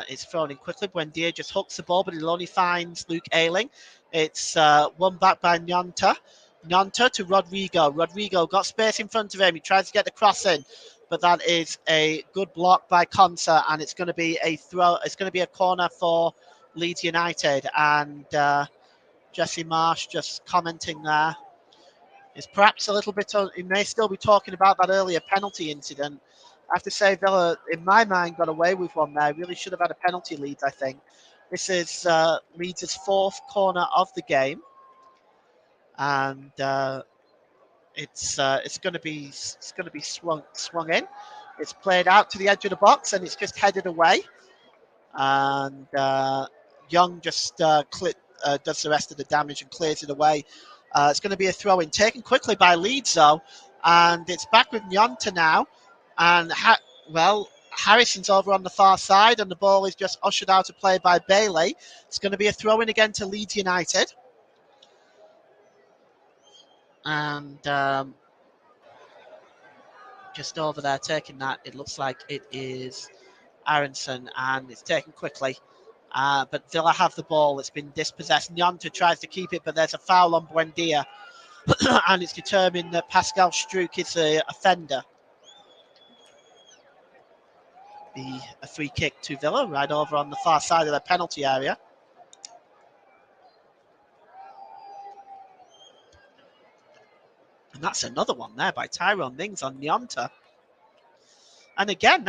it's thrown in quickly. Buendia just hooks the ball, but he'll only find Luke Ayling. It's won back by Nyanta. Nyanta to Rodrigo. Rodrigo got space in front of him. He tries to get the cross in, but that is a good block by Konsa, and it's going to be a throw. It's going to be a corner for Leeds United. And Jesse Marsh just commenting there. Is perhaps a little bit. He may still be talking about that earlier penalty incident. I have to say, Villa, in my mind, got away with one there. Really should have had a penalty, Leeds, I think. This is Leeds' fourth corner of the game, and it's going to be swung in. It's played out to the edge of the box, and it's just headed away. And Young just does the rest of the damage and clears it away. It's going to be a throw-in, taken quickly by Leeds, though, and it's back with Nyanta now. And, Harrison's over on the far side, and the ball is just ushered out of play by Bailey. It's going to be a throw-in again to Leeds United. And just over there taking that, it looks like it is Aronson, and it's taken quickly. But Villa have the ball. It's been dispossessed. Nyanta tries to keep it, but there's a foul on Buendia. And it's determined that Pascal Struik is the offender. A free kick to Villa right over on the far side of the penalty area. And that's another one there by Tyrone Mings on Nyanta. And again,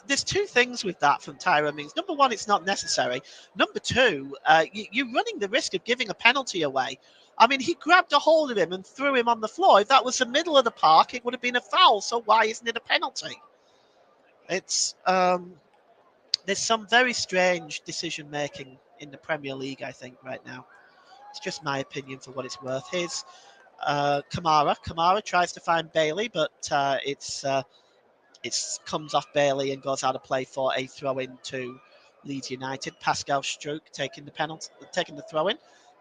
there's two things with that from Tyrone Mings. Number one, it's not necessary. Number two, you're running the risk of giving a penalty away. I mean, he grabbed a hold of him and threw him on the floor. If that was the middle of the park, it would have been a foul. So why isn't it a penalty? It's There's some very strange decision making in the Premier League, I think, right now. It's just my opinion for what it's worth. Here's Kamara. Kamara tries to find Bailey, but it comes off Bailey and goes out of play for a throw in to Leeds United. Pascal Struijk taking the penalty, taking the throw in.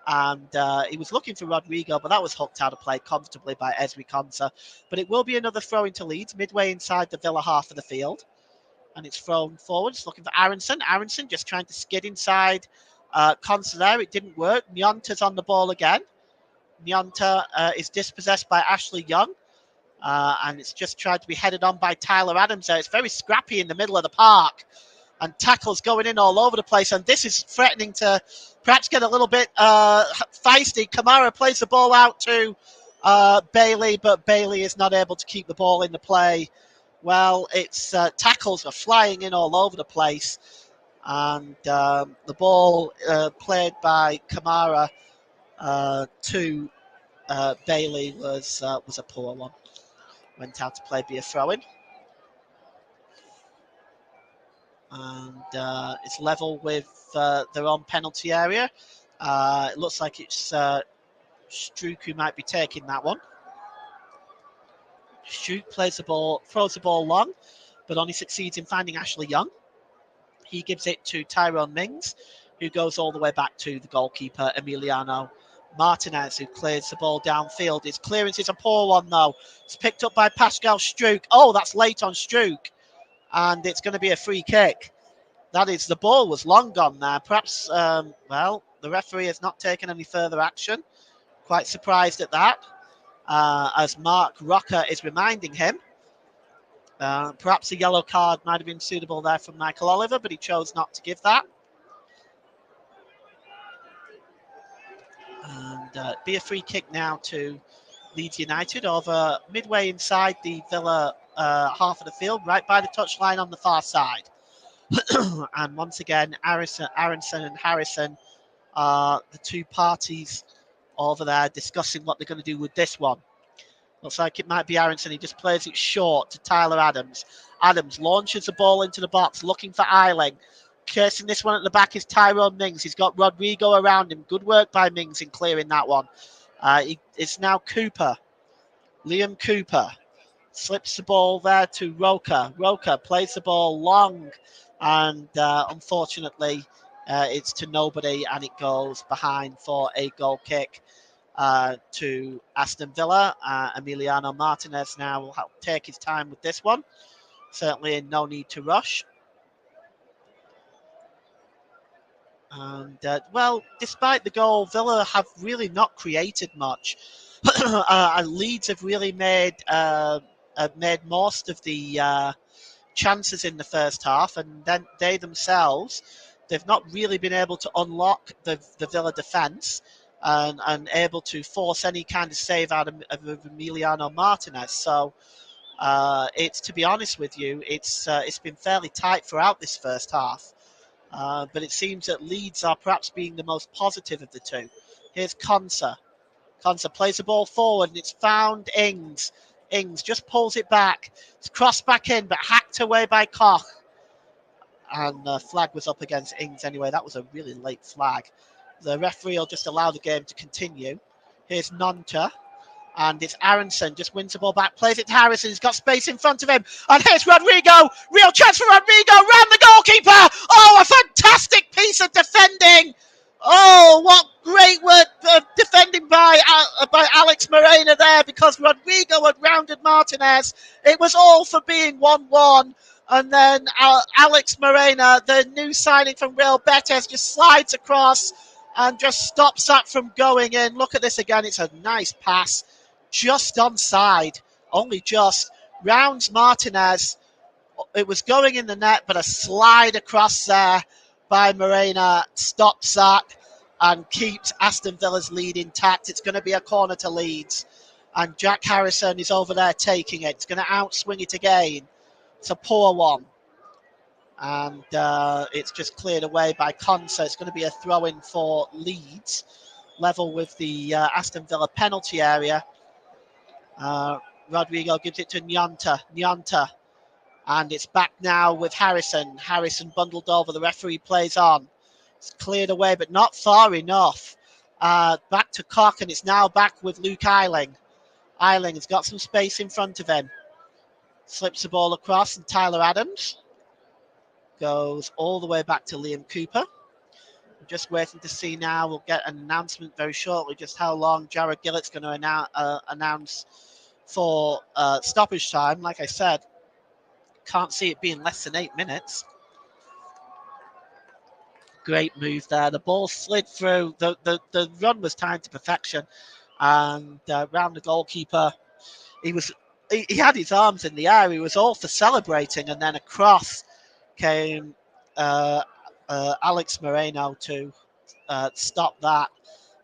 And he was looking for Rodrigo, but that was hooked out of play comfortably by Ezri Konsa. But it will be another throw into Leeds, midway inside the Villa half of the field. And it's thrown forward. It's looking for Aronson. Aronson just trying to skid inside Konsa there. It didn't work. Nyonta's on the ball again. Nyonta is dispossessed by Ashley Young. And it's just tried to be headed on by Tyler Adams there. It's very scrappy in the middle of the park. And tackles going in all over the place. And this is threatening to perhaps get a little bit feisty. Kamara plays the ball out to Bailey, but Bailey is not able to keep the ball in the play. Well, it's tackles are flying in all over the place. And the ball played by Kamara to Bailey was a poor one. Went out to play be a throw-in. And it's level with their own penalty area. It looks like it's Struijk who might be taking that one. Struijk plays the ball, throws the ball long, but only succeeds in finding Ashley Young. He gives it to Tyrone Mings, who goes all the way back to the goalkeeper, Emiliano Martinez, who clears the ball downfield. His clearance is a poor one, though. It's picked up by Pascal Struijk. Oh, that's late on Struijk. And it's going to be a free kick. That is, the ball was long gone there. Perhaps, the referee has not taken any further action. Quite surprised at that, as Mark Rocker is reminding him. Perhaps a yellow card might have been suitable there from Michael Oliver, but he chose not to give that. And be a free kick now to Leeds United over midway inside the Villa half of the field, right by the touchline on the far side. And once again, Aronson and Harrison are the two parties over there discussing what they're going to do with this one. Looks like it might be Aronson. He just plays it short to Tyler Adams. Adams launches the ball into the box, looking for Eiling. Cursing this one at the back is Tyrone Mings. He's got Rodrigo around him. Good work by Mings in clearing that one. It's now Cooper. Liam Cooper slips the ball there to Roca. Roca plays the ball long, and unfortunately, it's to nobody, and it goes behind for a goal kick to Aston Villa. Emiliano Martinez now will take his time with this one. Certainly no need to rush. And, despite the goal, Villa have really not created much. Leeds have really made most of the chances in the first half, and then they themselves, they've not really been able to unlock the Villa defence and able to force any kind of save out of Emiliano Martinez. So it's, to be honest with you, it's been fairly tight throughout this first half. But it seems that Leeds are perhaps being the most positive of the two. Here's Konsa. Konsa plays the ball forward, and it's found Ings. Ings just pulls it back. It's crossed back in, but hacked away by Koch. And the flag was up against Ings anyway. That was a really late flag. The referee will just allow the game to continue. Here's Nonta. And it's Aronson, just wins the ball back, plays it to Harrison. He's got space in front of him. And here's Rodrigo. Real chance for Rodrigo. Round the goalkeeper. Oh, a fantastic piece of defending. Oh, what great work defending by Alex Morena there, because Rodrigo had rounded Martinez. It was all for being 1-1. And then Alex Morena, the new signing from Real Betis, just slides across and just stops that from going in. Look at this again. It's a nice pass. Just onside, only just, rounds Martinez. It was going in the net, but a slide across there by Morena stops that and keeps Aston Villa's lead intact. It's going to be a corner to Leeds, and Jack Harrison is over there taking it. It's going to outswing it again. It's a poor one, and it's just cleared away by Konsa. It's going to be a throw-in for Leeds, level with the Aston Villa penalty area. Rodrigo gives it to Nyonta. Nyonta And it's back now with Harrison. Harrison bundled over. The referee plays on. It's cleared away, but not far enough. Back to Koch, and it's now back with Luke Eiling. Eiling has got some space in front of him. Slips the ball across, and Tyler Adams goes all the way back to Liam Cooper. I'm just waiting to see now. We'll get an announcement very shortly just how long Jared Gillett's going to announce for stoppage time. Like I said, can't see it being less than 8 minutes. Great move there. The ball slid through. The run was timed to perfection. And round the goalkeeper, he had his arms in the air. He was all for celebrating. And then across came Alex Moreno to stop that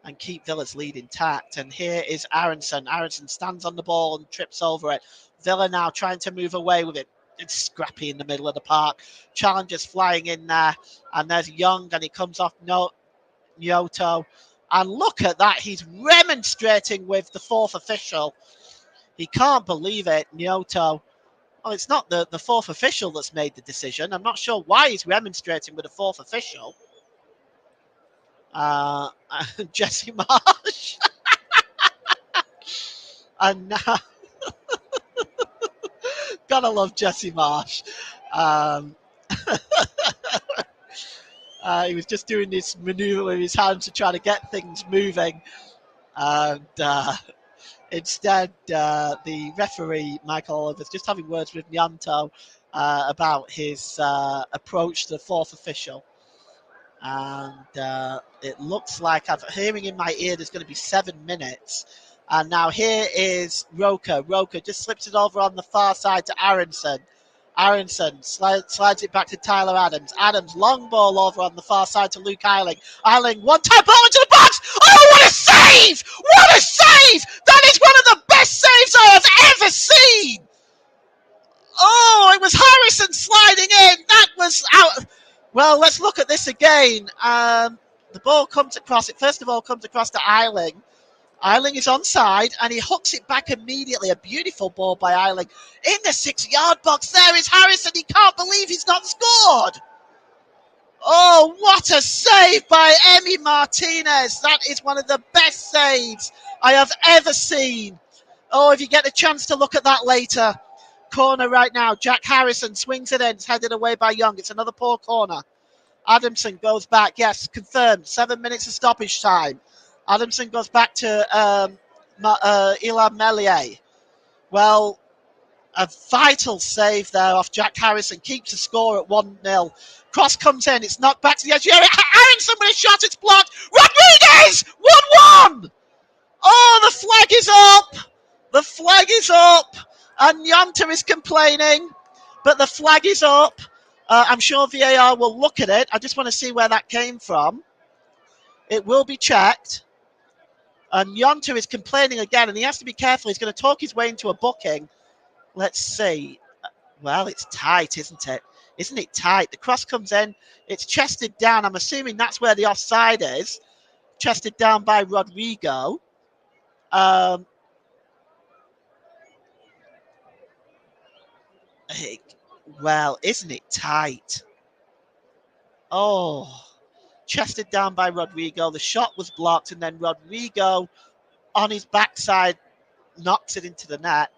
and keep Villa's lead intact. And here is Aronson. Aronson stands on the ball and trips over it. Villa now trying to move away with it. It's scrappy in the middle of the park. Challengers flying in there. And there's Young, and he comes off Nyoto. And look at that. He's remonstrating with the fourth official. He can't believe it, Nyoto. Well, it's not the fourth official that's made the decision. I'm not sure why he's remonstrating with the fourth official. Jesse Marsh. And now, gotta love Jesse Marsh. He was just doing this maneuver with his hands to try to get things moving. And instead, the referee, Michael Oliver's, just having words with Nyanto about his approach to the fourth official. And it looks like I'm hearing in my ear there's going to be 7 minutes. And now here is Roca. Roca just slips it over on the far side to Aronson. Aronson slides it back to Tyler Adams. Adams, long ball over on the far side to Luke Eiling. Eiling, one-time ball into the box. Oh, what a save! What a save! That is one of the best saves I have ever seen! Oh, it was Harrison sliding in. That was out. Well, let's look at this again. The ball comes across. It first of all comes across to Eiling. Eiling is onside, and he hooks it back immediately. A beautiful ball by Eiling. In the 6-yard box, there is Harrison. He can't believe he's not scored. Oh, what a save by Emi Martinez. That is one of the best saves I have ever seen. Oh, if you get a chance to look at that later. Corner right now. Jack Harrison swings it in. It's headed away by Young. It's another poor corner. Adamson goes back. Yes, confirmed. 7 minutes of stoppage time. Adamson goes back to Ilan Melier. Well, a vital save there off Jack Harrison. Keeps the score at 1-0. Cross comes in. It's knocked back to the edge. Aronson with a shot. It's blocked. Rodriguez! 1-1! Oh, the flag is up. The flag is up. And Nyanta is complaining. But the flag is up. I'm sure VAR will look at it. I just want to see where that came from. It will be checked. And Nyanta is complaining again, and he has to be careful. He's going to talk his way into a booking. Let's see. Well, it's tight, isn't it? Isn't it tight? The cross comes in. It's chested down. I'm assuming that's where the offside is. Chested down by Rodrigo. Well, isn't it tight? Oh, chested down by Rodrigo. The shot was blocked, and then Rodrigo, on his backside, knocks it into the net.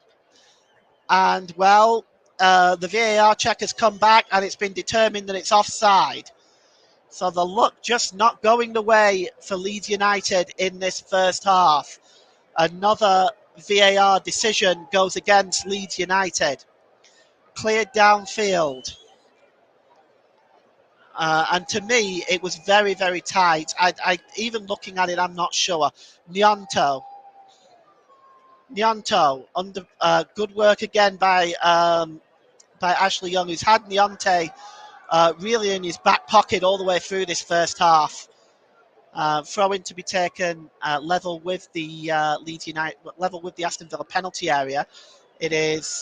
And, well, the VAR check has come back, and it's been determined that it's offside. So the luck just not going the way for Leeds United in this first half. Another VAR decision goes against Leeds United. Cleared downfield. And to me, it was very, very tight. I even looking at it, I'm not sure. Nyanto, under good work again by Ashley Young, who's had Nyante really in his back pocket all the way through this first half. Throw-in to be taken level with the Leeds United, level with the Aston Villa penalty area. It is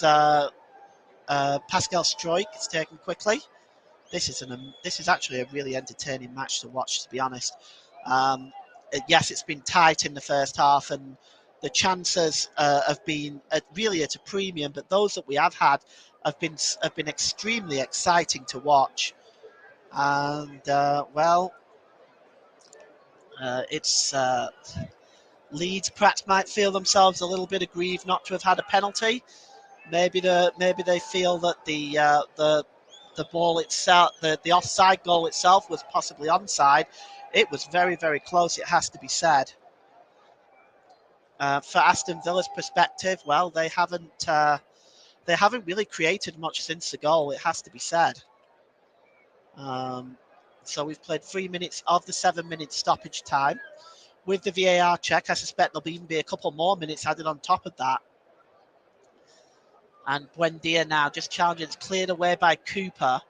Pascal Struijk. It's taken quickly. This is actually a really entertaining match to watch, to be honest. Yes, it's been tight in the first half, and the chances have been really at a premium, but those that we have had have been extremely exciting to watch. And it's Leeds perhaps might feel themselves a little bit aggrieved not to have had a penalty. Maybe they feel that the ball itself, the offside goal itself, was possibly onside. It was very, very close. It has to be said. For Aston Villa's perspective, well, they haven't really created much since the goal. It has to be said. So we've played 3 minutes of the 7-minute stoppage time. With the VAR check, I suspect there'll even be a couple more minutes added on top of that. And Buendia now just challenging. It's cleared away by Cooper.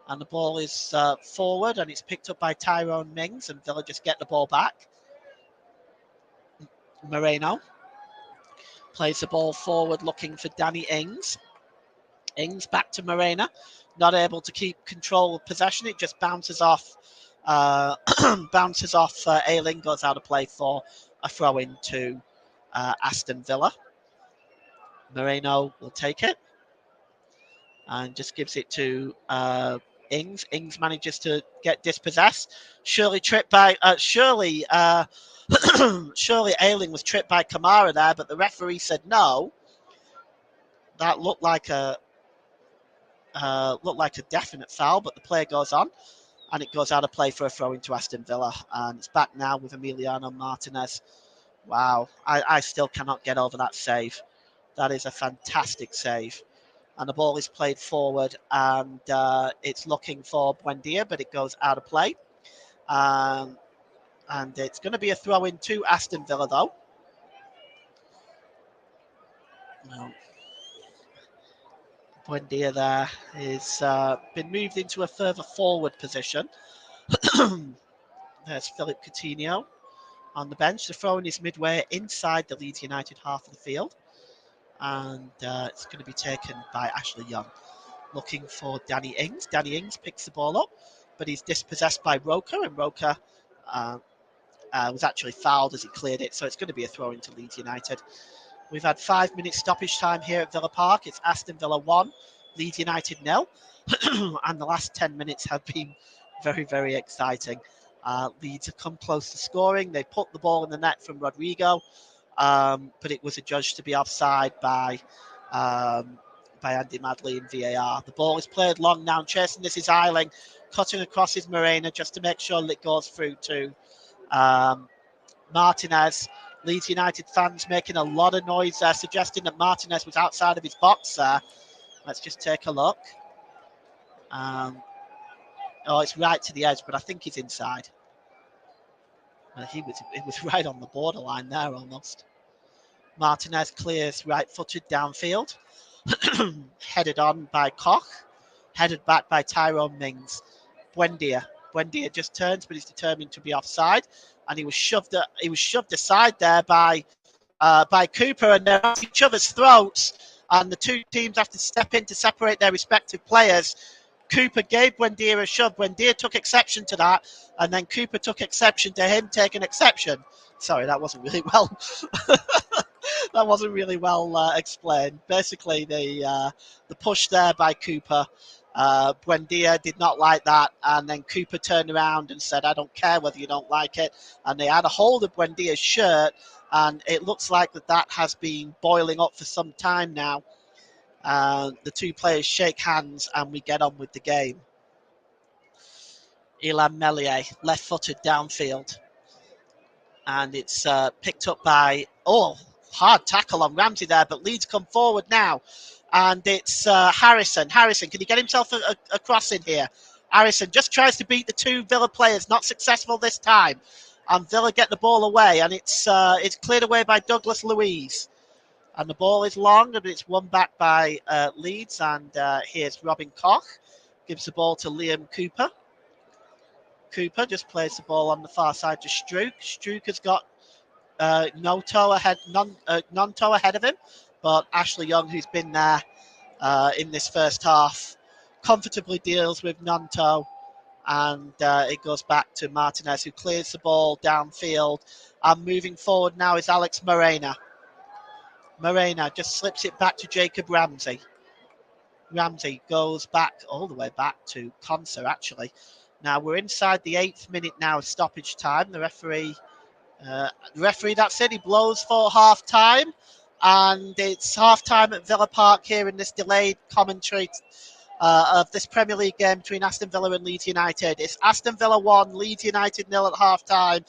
And the ball is forward, and it's picked up by Tyrone Mings, and Villa just get the ball back. Moreno plays the ball forward, looking for Danny Ings. Ings back to Moreno, not able to keep control of possession. It just bounces off. Ayling, goes out of play for a throw in to Aston Villa. Moreno will take it and just gives it to Ings. Ings manages to get dispossessed. Surely Ayling was tripped by Kamara there, but the referee said no. That looked like a definite foul, but the play goes on, and it goes out of play for a throw into Aston Villa, and it's back now with Emiliano Martinez. Wow, I still cannot get over that save. That is a fantastic save. And the ball is played forward, and it's looking for Buendia, but it goes out of play. And it's going to be a throw in to Aston Villa, though. No. Buendia there is been moved into a further forward position. There's Philip Coutinho on the bench. The throw in is midway inside the Leeds United half of the field. And it's going to be taken by Ashley Young, looking for Danny Ings. Danny Ings picks the ball up, but he's dispossessed by Roca, and Roca was actually fouled as he cleared it, so it's going to be a throw into Leeds United. We've had 5 minutes stoppage time here at Villa Park. It's Aston Villa 1, Leeds United 0, and the last 10 minutes have been very, very exciting. Leeds have come close to scoring. They put the ball in the net from Rodrigo, but it was adjudged to be offside by Andy Madley in VAR. The ball is played long now, chasing this is Ayling, cutting across his Moreno just to make sure that it goes through to Martinez. Leeds United fans making a lot of noise there, suggesting that Martinez was outside of his box there. Let's just take a look. It's right to the edge, but I think he's inside. He was right on the borderline there almost. Martinez clears right-footed downfield. Headed on by Koch. Headed back by Tyrone Mings. Buendia just turns, but he's determined to be offside. And he was shoved aside there by Cooper, and they're at each other's throats. And the two teams have to step in to separate their respective players. Cooper gave Buendia a shove. Buendia took exception to that, and then Cooper took exception to him taking exception. Sorry, that wasn't really well. That wasn't really well explained. Basically, the push there by Cooper. Buendia did not like that, and then Cooper turned around and said, "I don't care whether you don't like it." And they had a hold of Buendia's shirt, and it looks like that has been boiling up for some time now. The two players shake hands, and we get on with the game. Ilham Meslier, left-footed downfield, and it's picked up by hard tackle on Ramsey there, but Leeds come forward now. And it's Harrison. Harrison, can he get himself a cross in here? Harrison just tries to beat the two Villa players, not successful this time. And Villa get the ball away, and it's cleared away by Douglas Luiz. And the ball is long, and it's won back by Leeds. And here's Robin Koch. Gives the ball to Liam Cooper. Cooper just plays the ball on the far side to Struijk. Struijk has got Gnonto ahead of him. But Ashley Young, who's been there in this first half, comfortably deals with Gnonto. and it goes back to Martinez, who clears the ball downfield. And moving forward now is Alex Morena. Morena just slips it back to Jacob Ramsey. Ramsey goes back all the way back to Conser, actually. Now we're inside the 8th minute now of stoppage time. The referee, that's it. He blows for half time, and it's half time at Villa Park here in this delayed commentary of this Premier League game between Aston Villa and Leeds United. It's Aston Villa 1, Leeds United 0 at half time.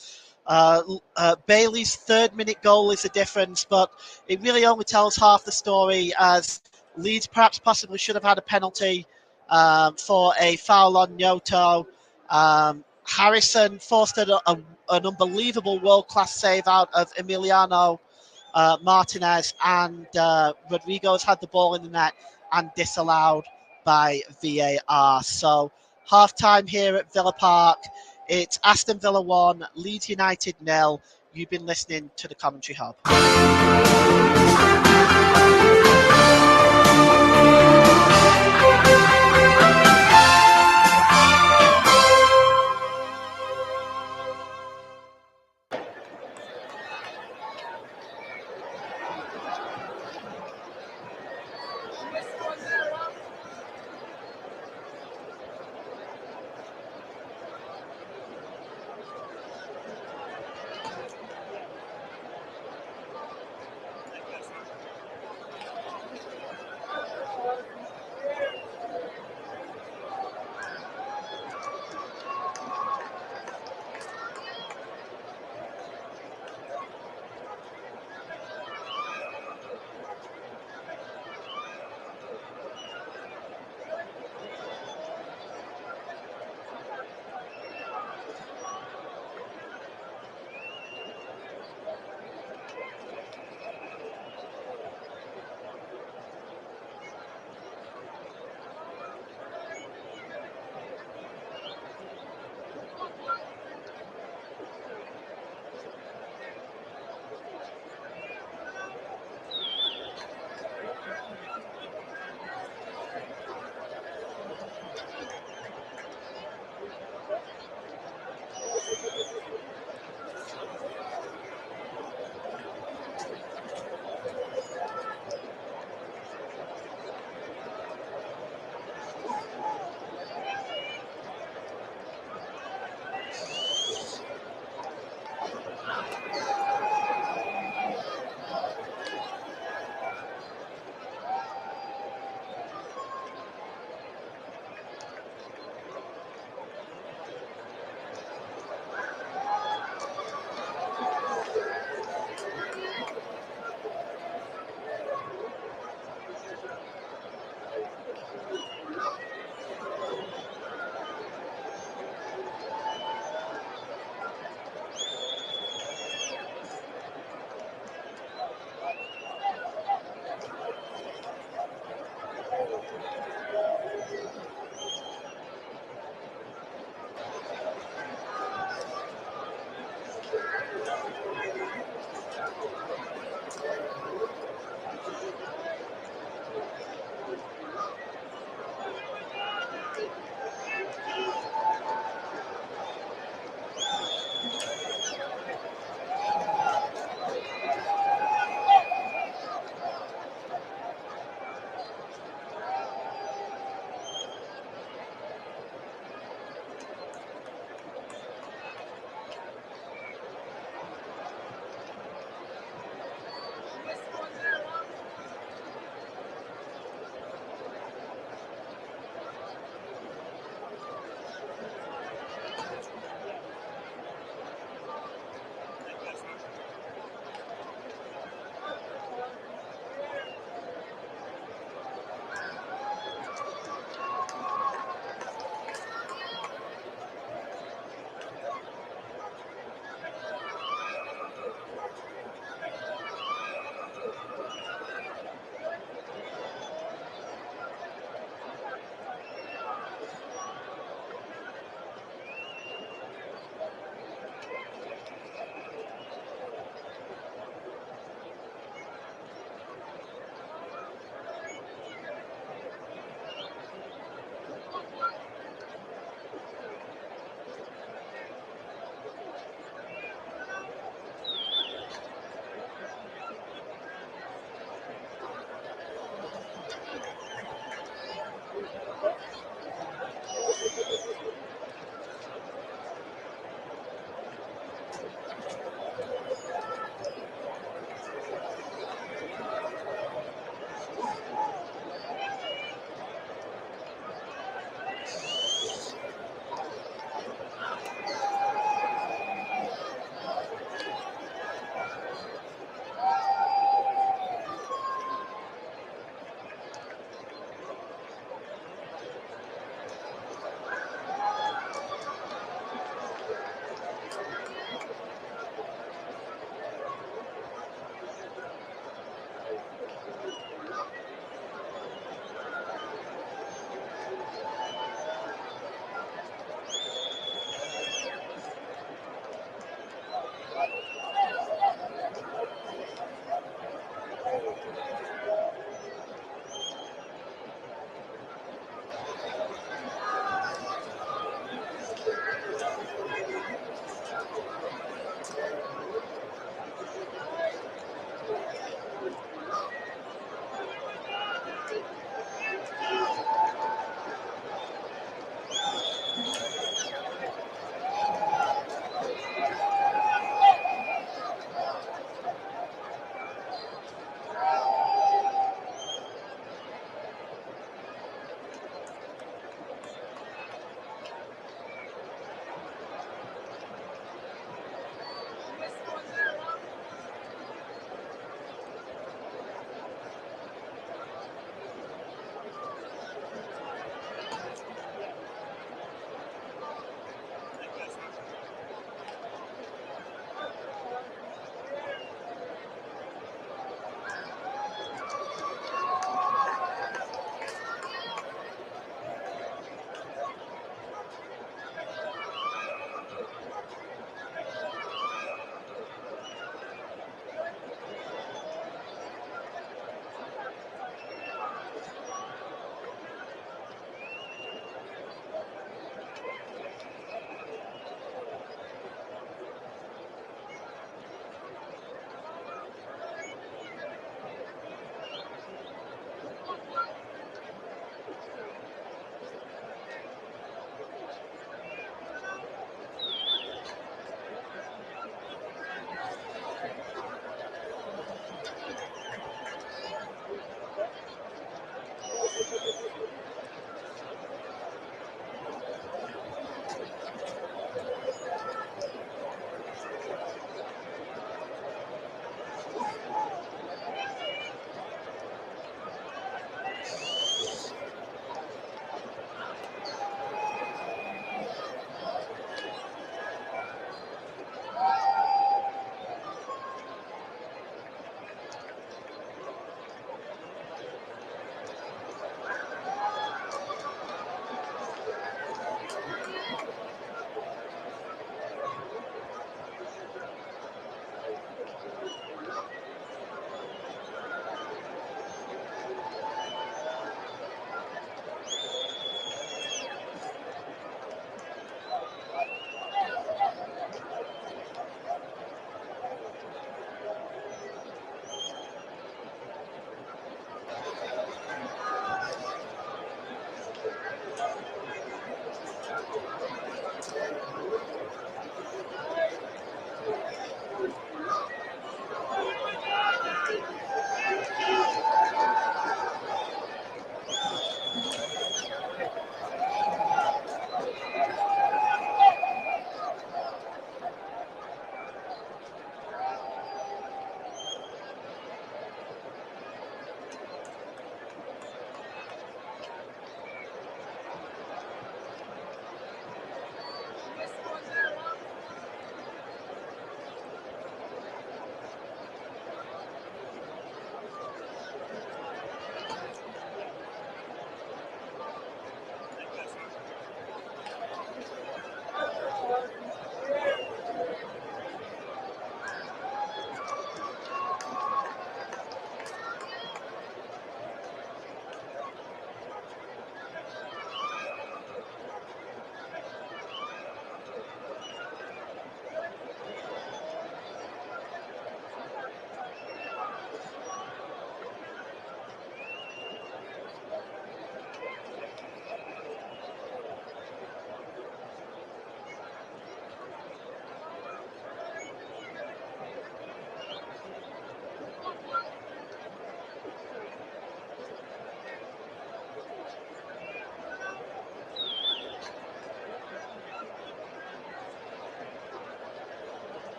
Bailey's 3rd-minute goal is the difference, but it really only tells half the story, as Leeds perhaps possibly should have had a penalty for a foul on Nyoto. Harrison forced an unbelievable world-class save out of Emiliano Martinez, and Rodrigo's had the ball in the net and disallowed by VAR. So half-time here at Villa Park. It's Aston Villa 1, Leeds United 0. You've been listening to the Commentary Hub.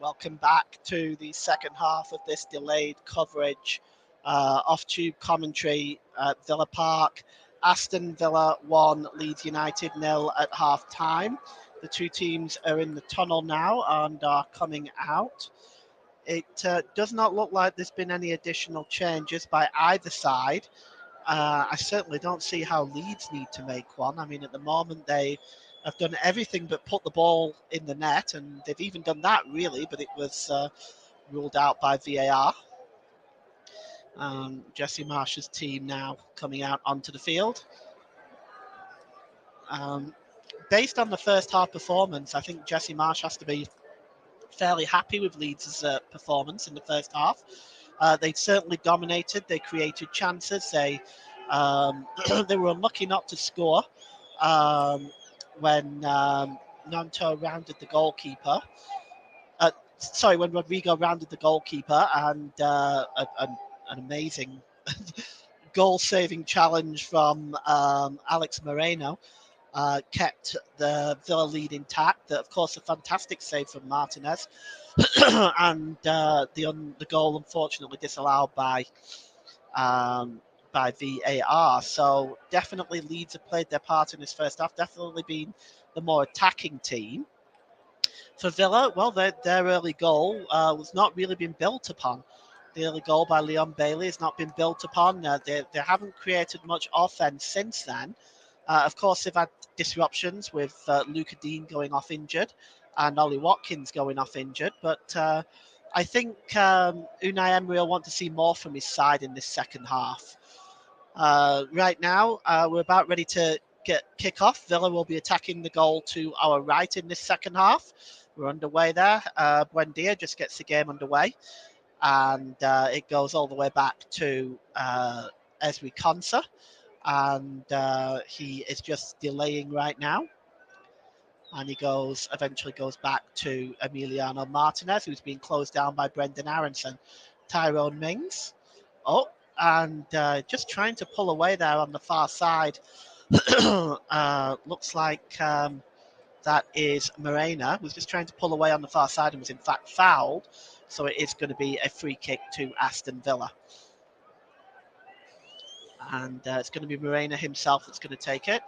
Welcome back to the second half of this delayed coverage. Off-tube commentary at Villa Park. Aston Villa 1, Leeds United 0 at half-time. The two teams are in the tunnel now and are coming out. It does not look like there's been any additional changes by either side. I certainly don't see how Leeds need to make one. I mean, at the moment, they have done everything but put the ball in the net, and they've even done that, really, but it was ruled out by VAR. Jesse Marsh's team now coming out onto the field. Based on the first half performance, I think Jesse Marsh has to be fairly happy with Leeds' performance in the first half. They certainly dominated. They created chances. They they were unlucky not to score when Nanto rounded the goalkeeper. When Rodrigo rounded the goalkeeper, and an amazing goal-saving challenge from Alex Moreno kept the Villa lead intact. Of course, a fantastic save from Martinez, and the goal unfortunately disallowed by VAR. So definitely Leeds have played their part in this first half. Definitely been the more attacking team. For Villa, well, their early goal was not really been built upon. The early goal by Leon Bailey has not been built upon. They haven't created much offense since then. Of course, they've had disruptions with Luca Dean going off injured and Ollie Watkins going off injured. But I think Unai Emery will want to see more from his side in this second half. Right now, we're about ready to kick off. Villa will be attacking the goal to our right in this second half. We're underway there. Buendia just gets the game underway. And it goes all the way back to Ezri Konsa. And he is just delaying right now. And he eventually goes back to Emiliano Martinez, who's been closed down by Brendan Aronson. Tyrone Mings. And just trying to pull away there on the far side. Looks like that is Morena, who's just trying to pull away on the far side and was in fact fouled. So it is going to be a free kick to Aston Villa. And it's going to be Morena himself that's going to take it.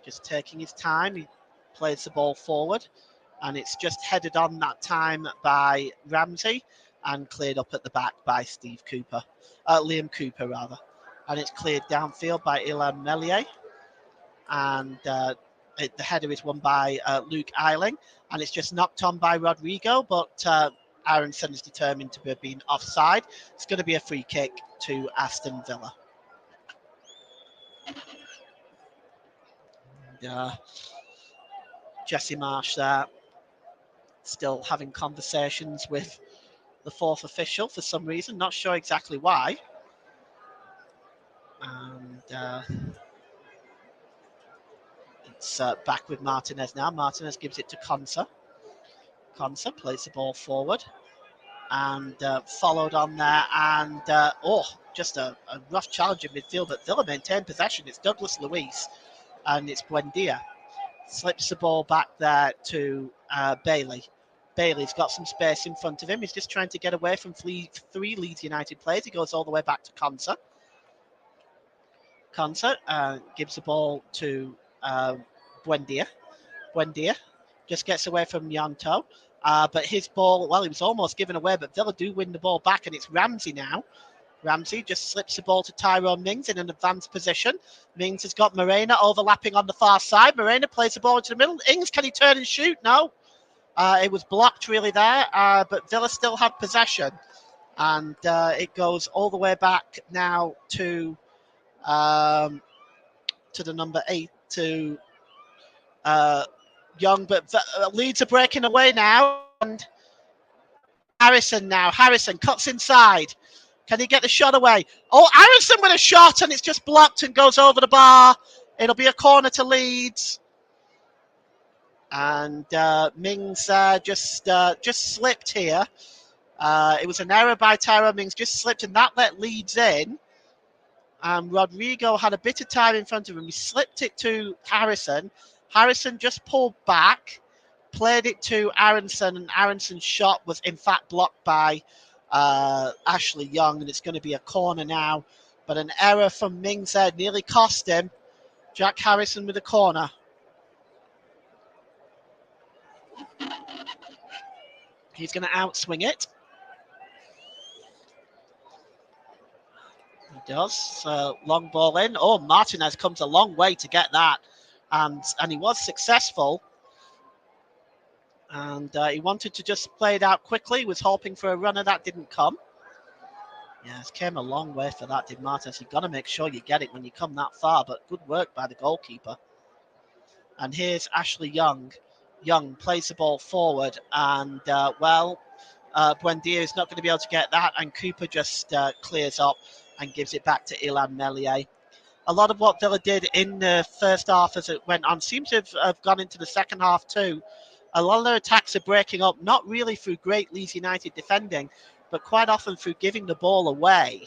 Just taking his time. He plays the ball forward. And it's just headed on that time by Ramsey and cleared up at the back by Liam Cooper rather. And it's cleared downfield by Ilan Melier. And the header is won by Luke Eiling. And it's just knocked on by Rodrigo, but Aronson is determined to be being offside. It's going to be a free kick to Aston Villa. And, Jesse Marsh there, still having conversations with the fourth official for some reason. Not sure exactly why. And it's back with Martinez now. Martinez gives it to Konsa. Konsa plays the ball forward. And followed on there. And, just a rough challenge in midfield. But Villa maintain possession. It's Douglas Luiz. And it's Buendia. Slips the ball back there to Bailey. Bailey's got some space in front of him. He's just trying to get away from three Leeds United players. He goes all the way back to Konsa. Konsa gives the ball to Buendia. Buendia just gets away from Nyanto. But his ball, well, he was almost given away, but Villa do win the ball back, and it's Ramsey now. Ramsey just slips the ball to Tyrone Mings in an advanced position. Mings has got Morena overlapping on the far side. Morena plays the ball into the middle. Ings, can he turn and shoot? No. It was blocked really there, but Villa still have possession. And it goes all the way back now to the number 8, to Young. But Leeds are breaking away now. And Harrison cuts inside. Can he get the shot away? Oh, Aronson with a shot, and it's just blocked and goes over the bar. It'll be a corner to Leeds. And Mings just slipped here. It was an error by Tyrone Mings, just slipped, and that let Leeds in. Rodrigo had a bit of time in front of him. He slipped it to Harrison. Harrison just pulled back, played it to Aronson, and Aronson's shot was in fact blocked by Ashley Young, and it's going to be a corner now. But an error from Mings there nearly cost him. Jack Harrison with a corner. He's going to outswing it. He does. So long ball in. Oh, Martinez comes a long way to get that. And he was successful. And he wanted to just play it out quickly. He was hoping for a runner. That didn't come. Yes, came a long way for that, did Martinez. You've got to make sure you get it when you come that far. But good work by the goalkeeper. And here's Ashley Young. Young plays the ball forward. And, Buendia is not going to be able to get that. And Cooper just clears up and gives it back to Ilan Meslier. A lot of what Villa did in the first half as it went on seems to have gone into the second half too. A lot of their attacks are breaking up, not really through great Leeds United defending, but quite often through giving the ball away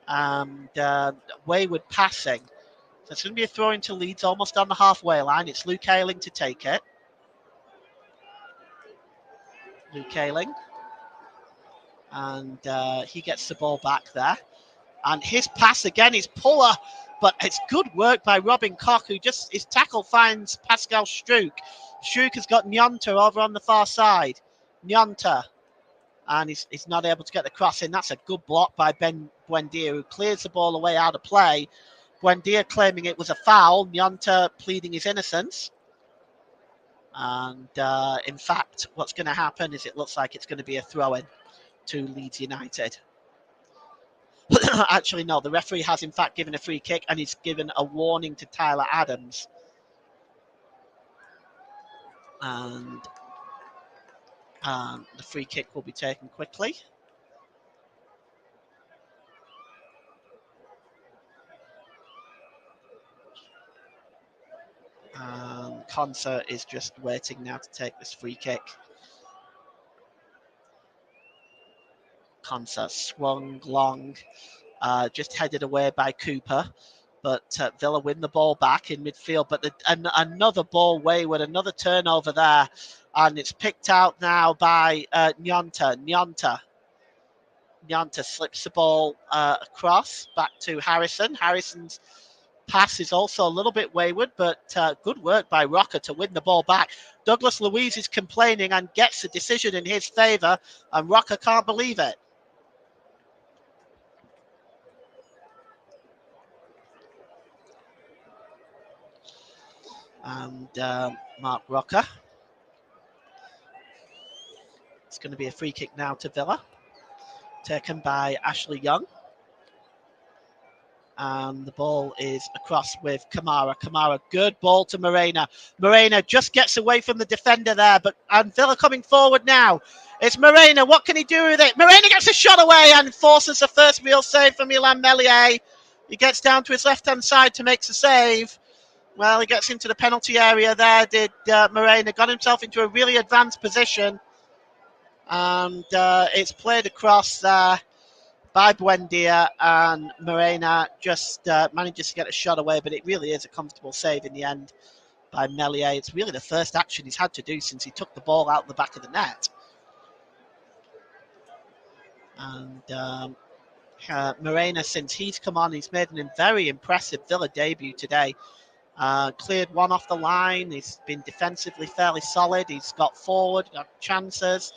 and wayward passing. So it's going to be a throw into Leeds almost on the halfway line. It's Luke Ayling to take it. Luke Ayling. And he gets the ball back there. And his pass again is poor, but it's good work by Robin Koch, who just, his tackle finds Pascal Struijk. Struijk has got Nyonta over on the far side. Nyonta. And he's not able to get the cross in. That's a good block by Ben Buendia, who clears the ball away out of play. Buendia claiming it was a foul. Nyonta pleading his innocence. And in fact, what's going to happen is it looks like it's going to be a throw-in to Leeds United. Actually, no, the referee has in fact given a free kick, and he's given a warning to Tyler Adams. And the free kick will be taken quickly. Concert is just waiting now to take this free kick. Concert swung long, just headed away by Cooper. But Villa win the ball back in midfield. But another ball wayward, another turnover there. And it's picked out now by Nyonta. Nyonta slips the ball across back to Harrison. Harrison's pass is also a little bit wayward, but good work by Rocker to win the ball back. Douglas Luiz is complaining and gets the decision in his favour, and Rocker can't believe it. And Mark Rocker. It's going to be a free kick now to Villa, taken by Ashley Young. And the ball is across with Kamara. Kamara, good ball to Morena. Morena just gets away from the defender there, and Villa coming forward now. It's Morena. What can he do with it? Morena gets a shot away and forces the first real save from Ilan Meslier. He gets down to his left-hand side to make the save. Well, he gets into the penalty area there, did Morena. Got himself into a really advanced position. And it's played across there by Buendia, and Morena just manages to get a shot away, but it really is a comfortable save in the end by Meslier. It's really the first action he's had to do since he took the ball out the back of the net. And Morena, since he's come on, he's made a very impressive Villa debut today. Cleared one off the line. He's been defensively fairly solid. He's got forward, got chances.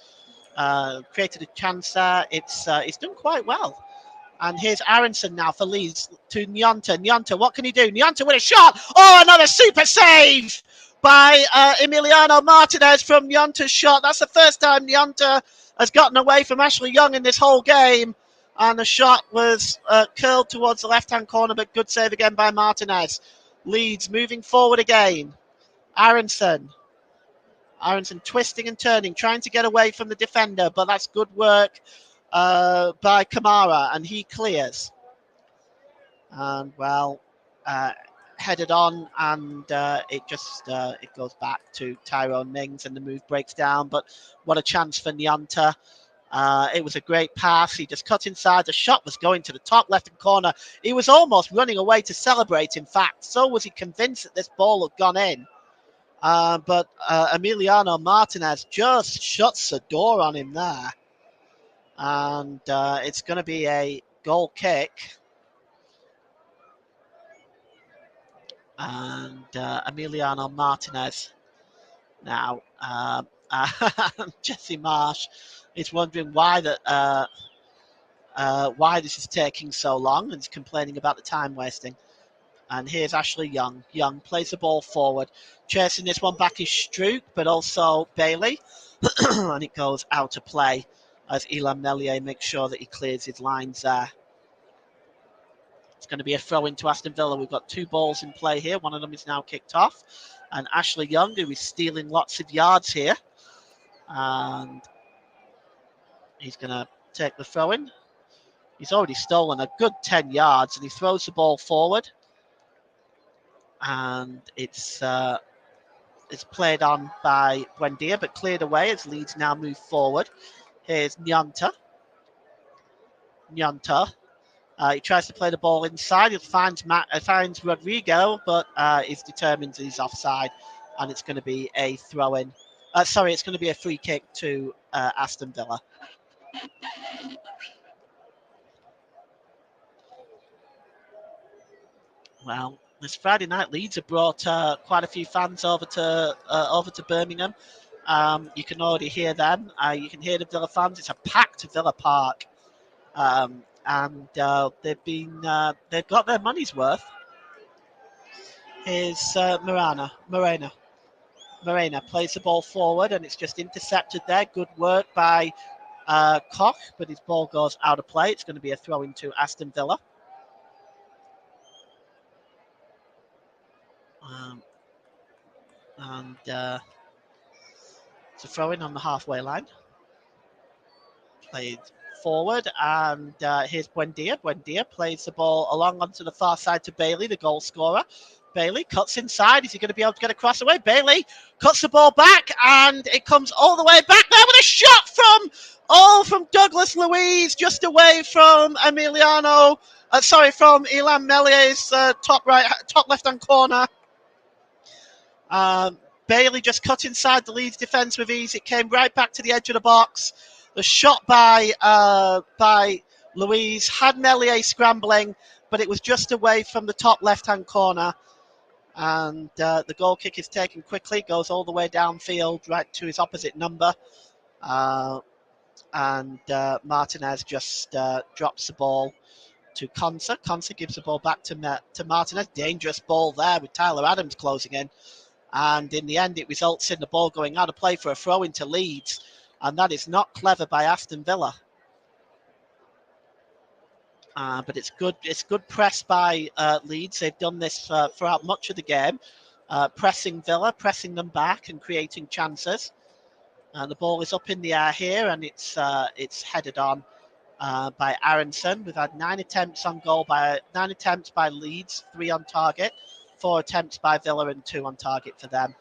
Created a chance there. It's done quite well. And here's Aronson now for Leeds to Nyonta. Nyonta, what can he do? Nyonta with a shot. Oh, another super save by Emiliano Martinez from Nyonta's shot. That's the first time Nyonta has gotten away from Ashley Young in this whole game. And the shot was curled towards the left-hand corner, but good save again by Martinez. Leeds moving forward again. Aronson twisting and turning, trying to get away from the defender, but that's good work by Kamara, and he clears. And headed on, and it goes back to Tyrone Mings, and the move breaks down. But what a chance for Nyonta. It was a great pass. He just cut inside. The shot was going to the top left-hand corner. He was almost running away to celebrate, in fact. So was he convinced that this ball had gone in. But Emiliano Martinez just shuts the door on him there. And it's going to be a goal kick. And Emiliano Martinez now. Jesse Marsh is wondering why why this is taking so long, and is complaining about the time wasting. And here's Ashley Young. Young plays the ball forward. Chasing this one back is Struik, but also Bailey. And it goes out of play as Ilham Melier makes sure that he clears his lines there. It's going to be a throw into Aston Villa. We've got 2 balls in play here. One of them is now kicked off. And Ashley Young, who is stealing lots of yards here. And he's going to take the throw in. He's already stolen a good 10 yards, and he throws the ball forward. And it's played on by Buendia, but cleared away as Leeds now move forward. Here's Nyanta. He tries to play the ball inside. He finds Rodrigo, but is determined that he's offside, and it's going to be a throw-in. It's going to be a free kick to Aston Villa. Well, this Friday night, Leeds have brought quite a few fans over to Birmingham. You can already hear them. You can hear the Villa fans. It's a packed Villa Park, and they've got their money's worth. Here's Morena plays the ball forward, and it's just intercepted there. Good work by Koch, but his ball goes out of play. It's going to be a throw into Aston Villa. And it's a throw in on the halfway line. Played forward, and here's Buendia. Buendia plays the ball along onto the far side to Bailey, the goal scorer. Bailey cuts inside. Is he going to be able to get across away? Bailey cuts the ball back, and it comes all the way back there with a shot from Douglas Luiz, just away from from Ilham Melier's top left-hand corner. Bailey just cut inside the Leeds defence with ease. It came right back to the edge of the box. The shot by Luiz had Melier scrambling, but it was just away from the top left-hand corner. And the goal kick is taken quickly, goes all the way downfield, right to his opposite number. And Martinez just drops the ball to Konsa. Konsa gives the ball back to Martinez. Dangerous ball there with Tyler Adams closing in. And in the end, it results in the ball going out of play for a throw into Leeds. And that is not clever by Aston Villa. But it's good press by Leeds. They've done this throughout much of the game. Pressing Villa, pressing them back and creating chances. And the ball is up in the air here, and it's headed on by Aronson. We've had 9 attempts by Leeds, 3 on target, 4 attempts by Villa and 2 on target for them.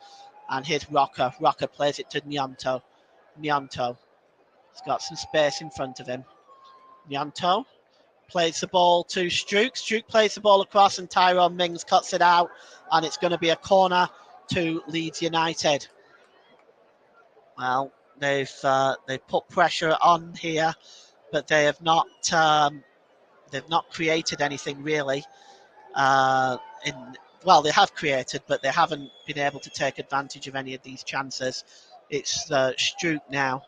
And here's Rocker. Rocker plays it to Nyonto. Nyonto. He's got some space in front of him. Nyonto plays the ball to Struik. Struik plays the ball across, and Tyrone Mings cuts it out. And it's going to be a corner to Leeds United. Well, they've put pressure on here, but they have not created anything really. They have created, but they haven't been able to take advantage of any of these chances. It's Struik now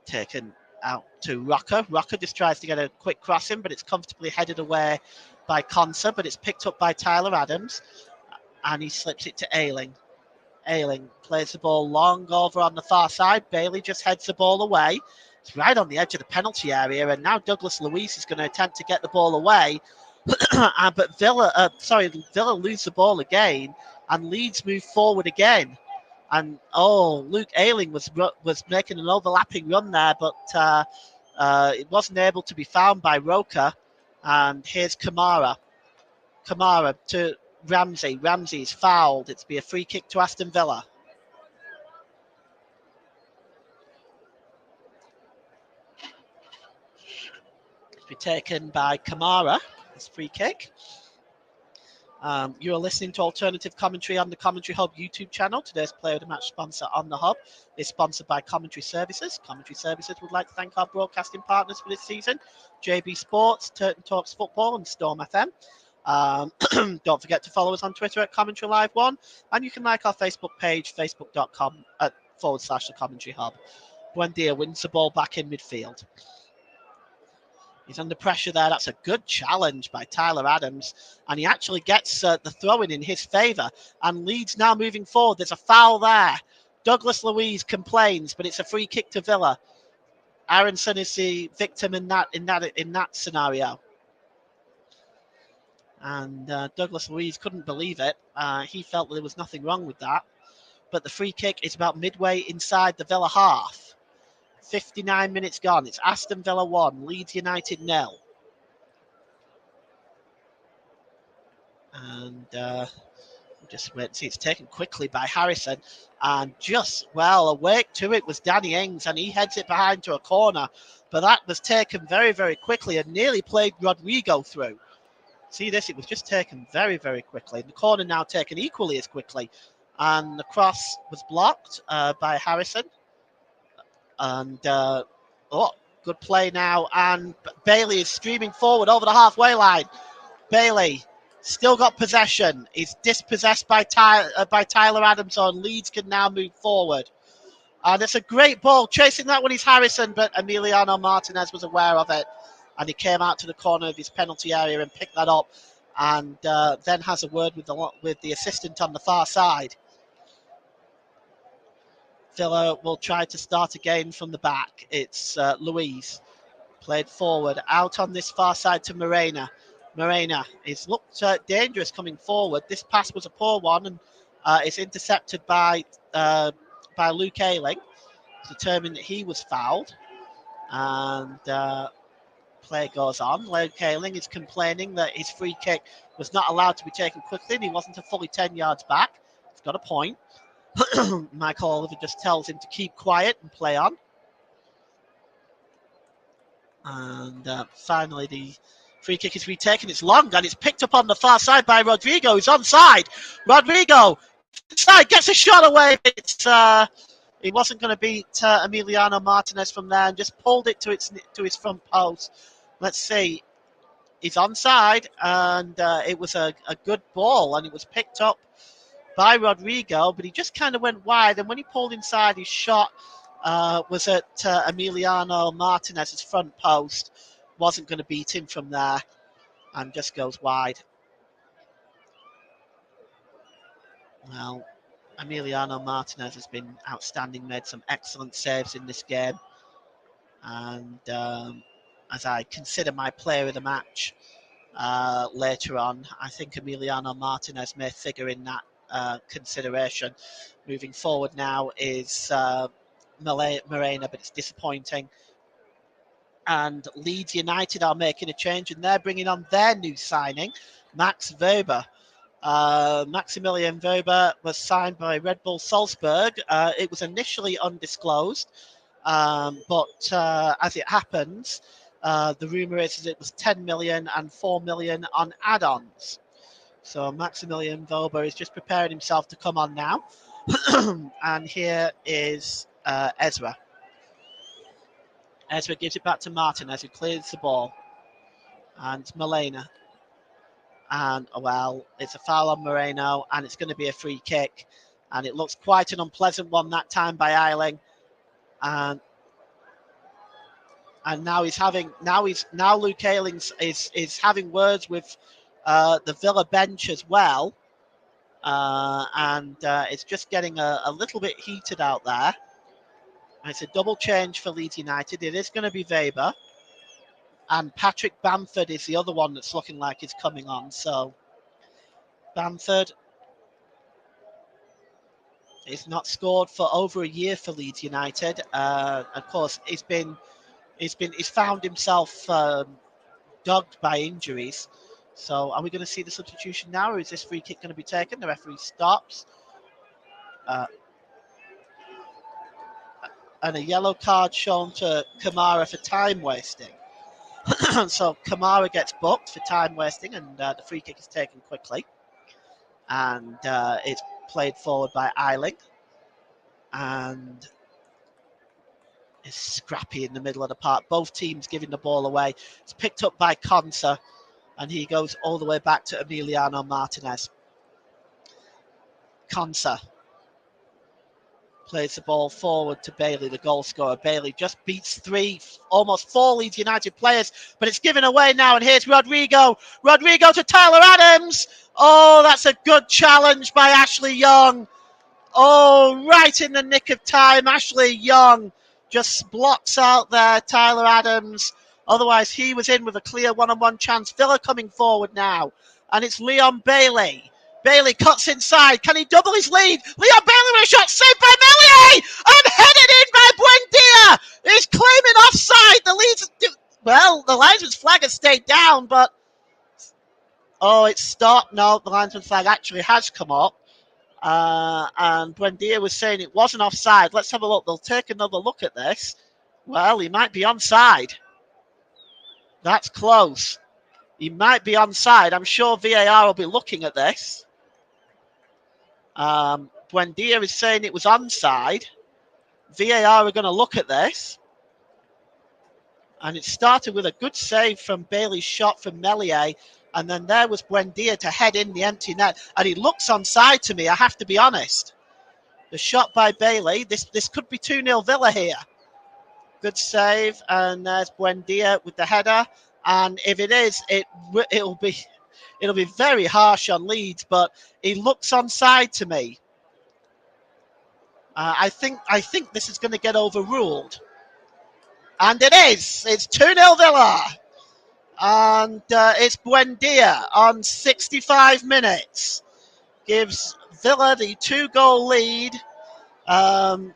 taken out to Rocker. Rocker just tries to get a quick crossing, but it's comfortably headed away by Konsa, but it's picked up by Tyler Adams, and he slips it to Ayling. Ayling plays the ball long over on the far side. Bailey just heads the ball away. It's right on the edge of the penalty area, and now Douglas Luiz is going to attempt to get the ball away. But Villa lose the ball again, and Leeds move forward again. And Luke Ayling was making an overlapping run there, but it wasn't able to be found by Roca. And here's Kamara. Kamara to Ramsey. Ramsey is fouled. It's be a free kick to Aston Villa. It's be taken by Kamara. This free kick. You're listening to alternative commentary on the Commentary Hub YouTube channel. Today's Player of the Match sponsor on the Hub is sponsored by Commentary Services. Commentary Services would like to thank our broadcasting partners for this season, JB Sports, Turton Talks Football, and Storm FM. Don't forget to follow us on Twitter at Commentary Live 1, and you can like our Facebook page, facebook.com/the Commentary Hub. Buendia wins the ball back in midfield. He's under pressure there. That's a good challenge by Tyler Adams. And he actually gets the throw-in in his favour. And Leeds now moving forward. There's a foul there. Douglas Luiz complains, but it's a free kick to Villa. Aronson is the victim in that scenario. And Douglas Luiz couldn't believe it. He felt that there was nothing wrong with that. But the free kick is about midway inside the Villa half. 59 minutes gone. It's Aston Villa 1, Leeds United 0. And just wait and see. It's taken quickly by Harrison. And just, awake to it was Danny Ings. And he heads it behind to a corner. But that was taken very, very quickly and nearly played Rodrigo through. See this? It was just taken very, very quickly. The corner now taken equally as quickly. And the cross was blocked by Harrison. And, good play now. And Bailey is streaming forward over the halfway line. Bailey still got possession. He's dispossessed by Tyler Adams on. Leeds can now move forward. And it's a great ball. Chasing that one is Harrison, but Emiliano Martinez was aware of it. And he came out to the corner of his penalty area and picked that up. And then has a word with the assistant on the far side. Villa will try to start again from the back. It's Luiz, played forward, out on this far side to Morena. Morena is looked dangerous coming forward. This pass was a poor one, and it's intercepted by Luke Ayling, determined that he was fouled. And play goes on. Luke Ayling is complaining that his free kick was not allowed to be taken quickly, and he wasn't a fully 10 yards back. He's got a point. Michael Oliver just tells him to keep quiet and play on. And finally, the free kick is retaken. It's long and it's picked up on the far side by Rodrigo, who's onside. Rodrigo inside, gets a shot away. It's he wasn't going to beat Emiliano Martinez from there and just pulled it to his front post. Let's see. He's onside, and it was a good ball, and it was picked up by Rodrigo, but he just kind of went wide, and when he pulled inside, his shot was at Emiliano Martinez's front post. Wasn't going to beat him from there, and just goes wide. Well, Emiliano Martinez has been outstanding, made some excellent saves in this game, and as I consider my player of the match later on, I think Emiliano Martinez may figure in that consideration. Moving forward now is Morena, but it's disappointing. And Leeds United are making a change, and they're bringing on their new signing, Max Weber. Maximilian Weber was signed by Red Bull Salzburg. It was initially undisclosed, but as it happens, the rumour is that it was 10 million and 4 million on add-ons. So Maximilian Weber is just preparing himself to come on now. And here is Ezra. Ezra gives it back to Martinez, who clears the ball. And Molina. And, it's a foul on Moreno, and it's going to be a free kick. And it looks quite an unpleasant one that time by Ayling. And now Luke Ayling is having words with the Villa bench as well. And it's just getting a little bit heated out there. And it's a double change for Leeds United. It is going to be Weber. And Patrick Bamford is the other one that's looking like he's coming on. So Bamford is not scored for over a year for Leeds United. Of course, he's found himself dogged by injuries. So are we going to see the substitution now, or is this free kick going to be taken? The referee stops. And a yellow card shown to Kamara for time wasting. So Kamara gets booked for time wasting, and the free kick is taken quickly. and it's played forward by Eiling, and is scrappy in the middle of the park. Both teams giving the ball away. It's picked up by Konsa, and he goes all the way back to Emiliano Martinez. Konsa plays the ball forward to Bailey, the goal scorer. Bailey just beats almost four Leeds United players, but it's given away now, and here's Rodrigo. Rodrigo to Tyler Adams. Oh, that's a good challenge by Ashley Young. Oh, right in the nick of time. Ashley Young just blocks out there Tyler Adams. Otherwise, he was in with a clear one-on-one chance. Villa coming forward now, and it's Leon Bailey. Bailey cuts inside. Can he double his lead? Leon Bailey with a shot saved by Melier and headed in by Buendia. He's claiming offside. The linesman's flag has stayed down, but it's stopped. No, the linesman's flag actually has come up. And Buendia was saying it wasn't offside. Let's have a look. They'll take another look at this. Well, he might be onside. That's close. He might be onside. I'm sure VAR will be looking at this. Buendia is saying it was onside. VAR are going to look at this. And it started with a good save from Bailey's shot from Melier. And then there was Buendia to head in the empty net. And he looks onside to me, I have to be honest. The shot by Bailey. This could be 2-0 Villa here. Good save. And there's Buendia with the header. And if it is, it'll be very harsh on Leeds, but he looks onside to me. I think this is going to get overruled. And it is. It's 2-0 Villa. And it's Buendia on 65 minutes. Gives Villa the 2-goal lead. And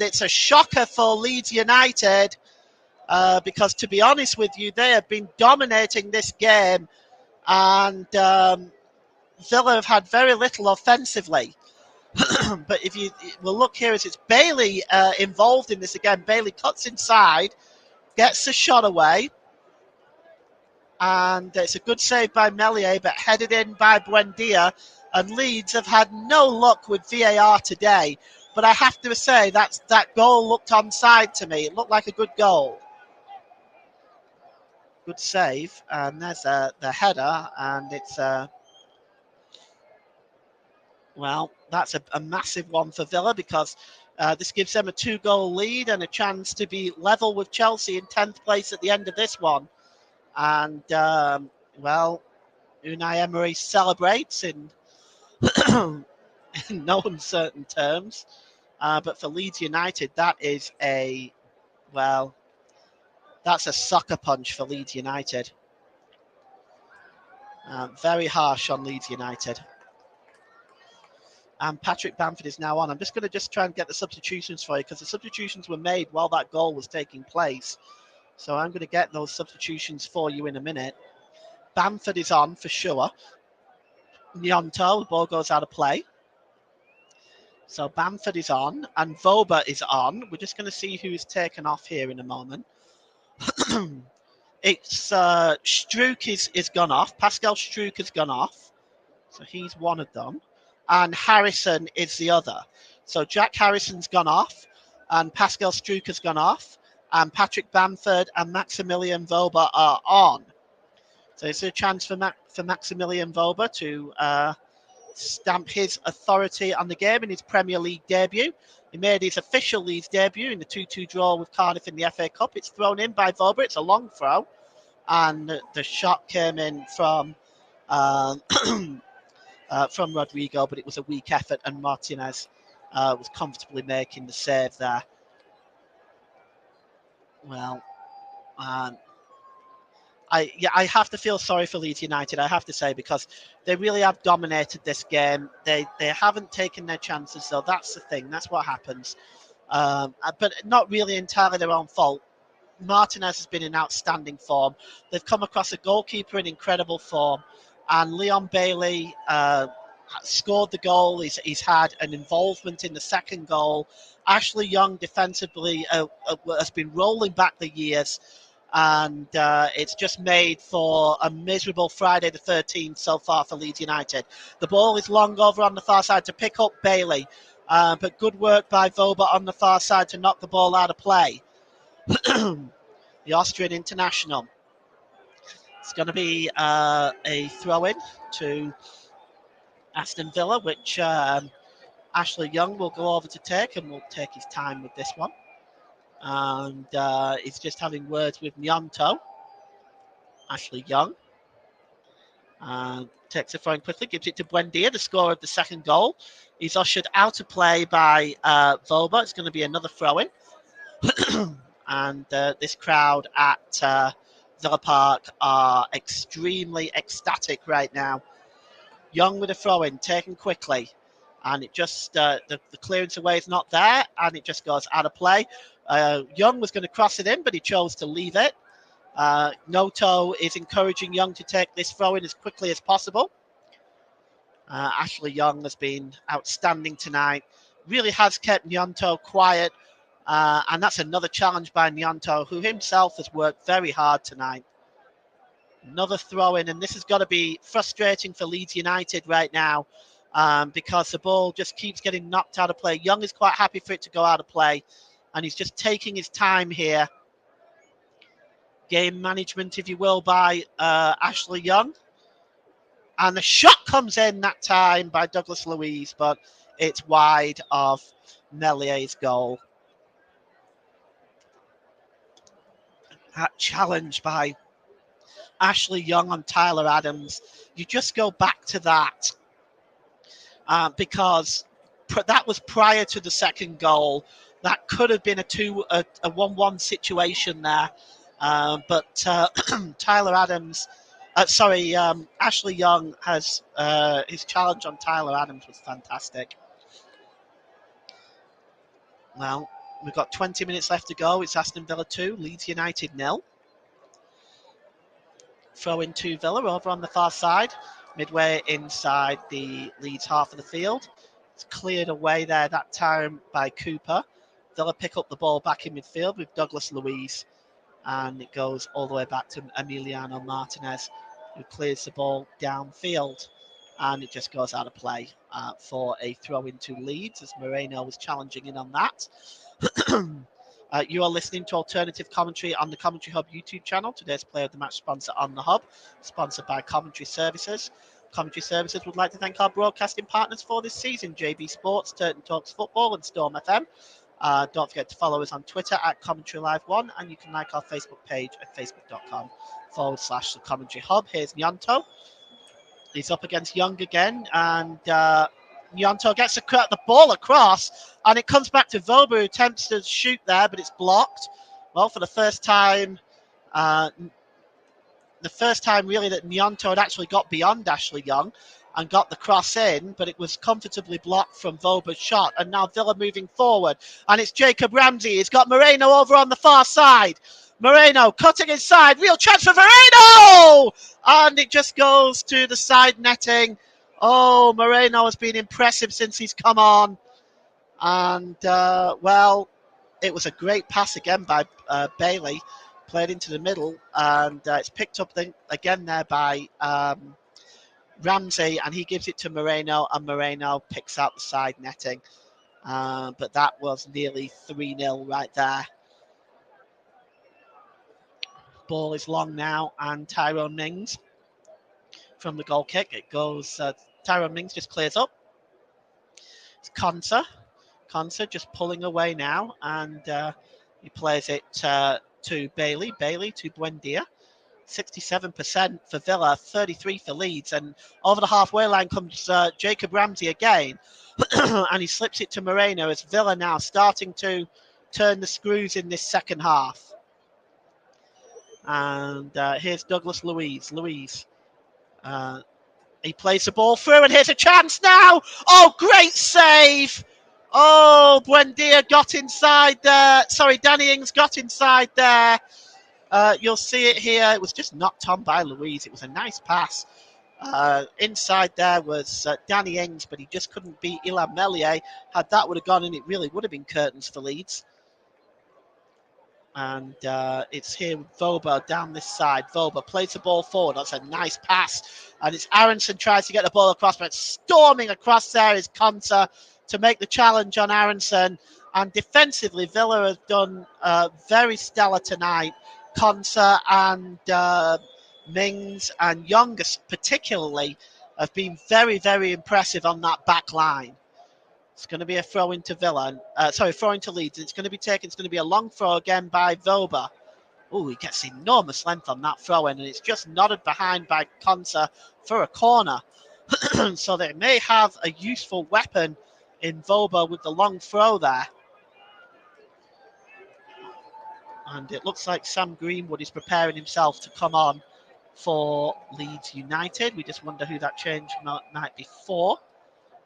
it's a shocker for Leeds United. Because to be honest with you, they have been dominating this game. And Villa have had very little offensively. But we'll look here as it's Bailey involved in this again. Bailey cuts inside, gets the shot away. And it's a good save by Melier, but headed in by Buendia. And Leeds have had no luck with VAR today. But I have to say that goal looked onside to me. It looked like a good goal. Good save. And there's the header. And it's that's a massive one for Villa because this gives them a 2-goal lead and a chance to be level with Chelsea in 10th place at the end of this one. And, Unai Emery celebrates in, in no uncertain terms. But for Leeds United, that's a sucker punch for Leeds United. Very harsh on Leeds United. And Patrick Bamford is now on. I'm just going to try and get the substitutions for you because the substitutions were made while that goal was taking place. So I'm going to get those substitutions for you in a minute. Bamford is on for sure. Nyonto, the ball goes out of play. So Bamford is on and Voba is on. We're just going to see who is taken off here in a moment. It's Struijk is gone off. Pascal Struijk has gone off. So he's one of them. And Harrison is the other. So Jack Harrison's gone off, and Pascal Struijk has gone off, and Patrick Bamford and Maximilian Voba are on. So it's a chance for Maximilian Voba to stamp his authority on the game in his Premier League debut. He made his official Leeds debut in the 2-2 draw with Cardiff in the FA Cup. It's thrown in by Voba. It's a long throw, and the shot came in from Rodrigo, but it was a weak effort, and Martinez was comfortably making the save there. Well, I have to feel sorry for Leeds United, I have to say, because they really have dominated this game. They haven't taken their chances, though. That's the thing. That's what happens. But not really entirely their own fault. Martinez has been in outstanding form. They've come across a goalkeeper in incredible form. And Leon Bailey scored the goal. He's had an involvement in the second goal. Ashley Young defensively has been rolling back the years. and it's just made for a miserable Friday the 13th so far for Leeds United. The ball is long over on the far side to pick up Bailey, but good work by Voba on the far side to knock the ball out of play. The Austrian international. It's going to be a throw-in to Aston Villa, which Ashley Young will go over to take, and will take his time with this one. And he's just having words with Nyonto. Ashley Young takes the phone quickly, gives it to Buendia, the scorer of the second goal. He's ushered out of play by Voba. It's going to be another throw-in. And this crowd at Villa Park are extremely ecstatic right now. Young with a throw-in, taken quickly. And it just, the clearance away is not there, and it just goes out of play. Young was going to cross it in, but he chose to leave it. Noto is encouraging Young to take this throw-in as quickly as possible. Ashley Young has been outstanding tonight. Really has kept Nyonto quiet. And that's another challenge by Nyonto, who himself has worked very hard tonight. Another throw-in, and this has got to be frustrating for Leeds United right now because the ball just keeps getting knocked out of play. Young is quite happy for it to go out of play, and he's just taking his time here. Game management, if you will, by Ashley Young. And the shot comes in that time by Douglas Luiz, but it's wide of Mellier's goal. That challenge by Ashley Young on Tyler Adams. You just go back to that because that was prior to the second goal. That could have been a 1-1 situation there. But Tyler Adams, Ashley Young has his challenge on Tyler Adams was fantastic. Well, we've got 20 minutes left to go. It's Aston Villa 2, Leeds United 0. Throw in to Villa over on the far side, midway inside the Leeds half of the field. It's cleared away there that time by Cooper. Villa pick up the ball back in midfield with Douglas Luiz, and it goes all the way back to Emiliano Martinez, who clears the ball downfield, and it just goes out of play for a throw into Leeds, as Moreno was challenging in on that. You are listening to alternative commentary on the Commentary Hub YouTube channel. Today's Player of the Match sponsor on the Hub, sponsored by Commentary Services. Commentary Services would like to thank our broadcasting partners for this season, JB Sports, Turton Talks Football, and Storm FM. Don't forget to follow us on Twitter at Commentary Live 1, and you can like our Facebook page at facebook.com/The Commentary Hub. Here's Nyonto. He's up against Young again, and Nyonto gets the ball across, and it comes back to Voba, who attempts to shoot there, but it's blocked. Well, for the first time really that Nyonto had actually got beyond Ashley Young and got the cross in, but it was comfortably blocked from Voba's shot. And now Villa moving forward, and it's Jacob Ramsey. He's got Moreno over on the far side. Moreno cutting inside, real chance for Moreno! And it just goes to the side netting. Oh, Moreno has been impressive since he's come on. And, well, it was a great pass again by Bailey, played into the middle, and it's picked up again there by Ramsey, and he gives it to Moreno, and Moreno picks out the side netting. But that was nearly 3-0 right there. Ball is long now, and Tyrone Mings from the goal kick. It goes, Tyrone Mings just clears up. It's Conser just pulling away now, and he plays it to Bailey. Bailey to Buendia. 67% for Villa, 33% for Leeds. And over the halfway line comes Jacob Ramsey again. And he slips it to Moreno, as Villa now starting to turn the screws in this second half. And here's Douglas Luiz. He plays the ball through, and here's a chance now. Oh, great save. Oh, Buendia got inside there. Sorry, Danny Ings got inside there. You'll see it here. It was just knocked on by Luiz. It was a nice pass. Inside there was Danny Ings, but he just couldn't beat Ilham Meslier. Had that would have gone in, it really would have been curtains for Leeds. And it's here with Voba down this side. Voba plays the ball forward. That's a nice pass. And it's Aronson tries to get the ball across, but storming across there is Conter to make the challenge on Aronson. And defensively, Villa have done very stellar tonight. Conter and Mings and Young particularly have been very, very impressive on that back line. It's going to be a throw into Villa. Throw into Leeds. It's going to be taken. It's going to be a long throw again by Voba. Oh, he gets enormous length on that throw in, and it's just nodded behind by Conter for a corner. So they may have a useful weapon in Voba with the long throw there. And it looks like Sam Greenwood is preparing himself to come on for Leeds United. We just wonder who that change might be for.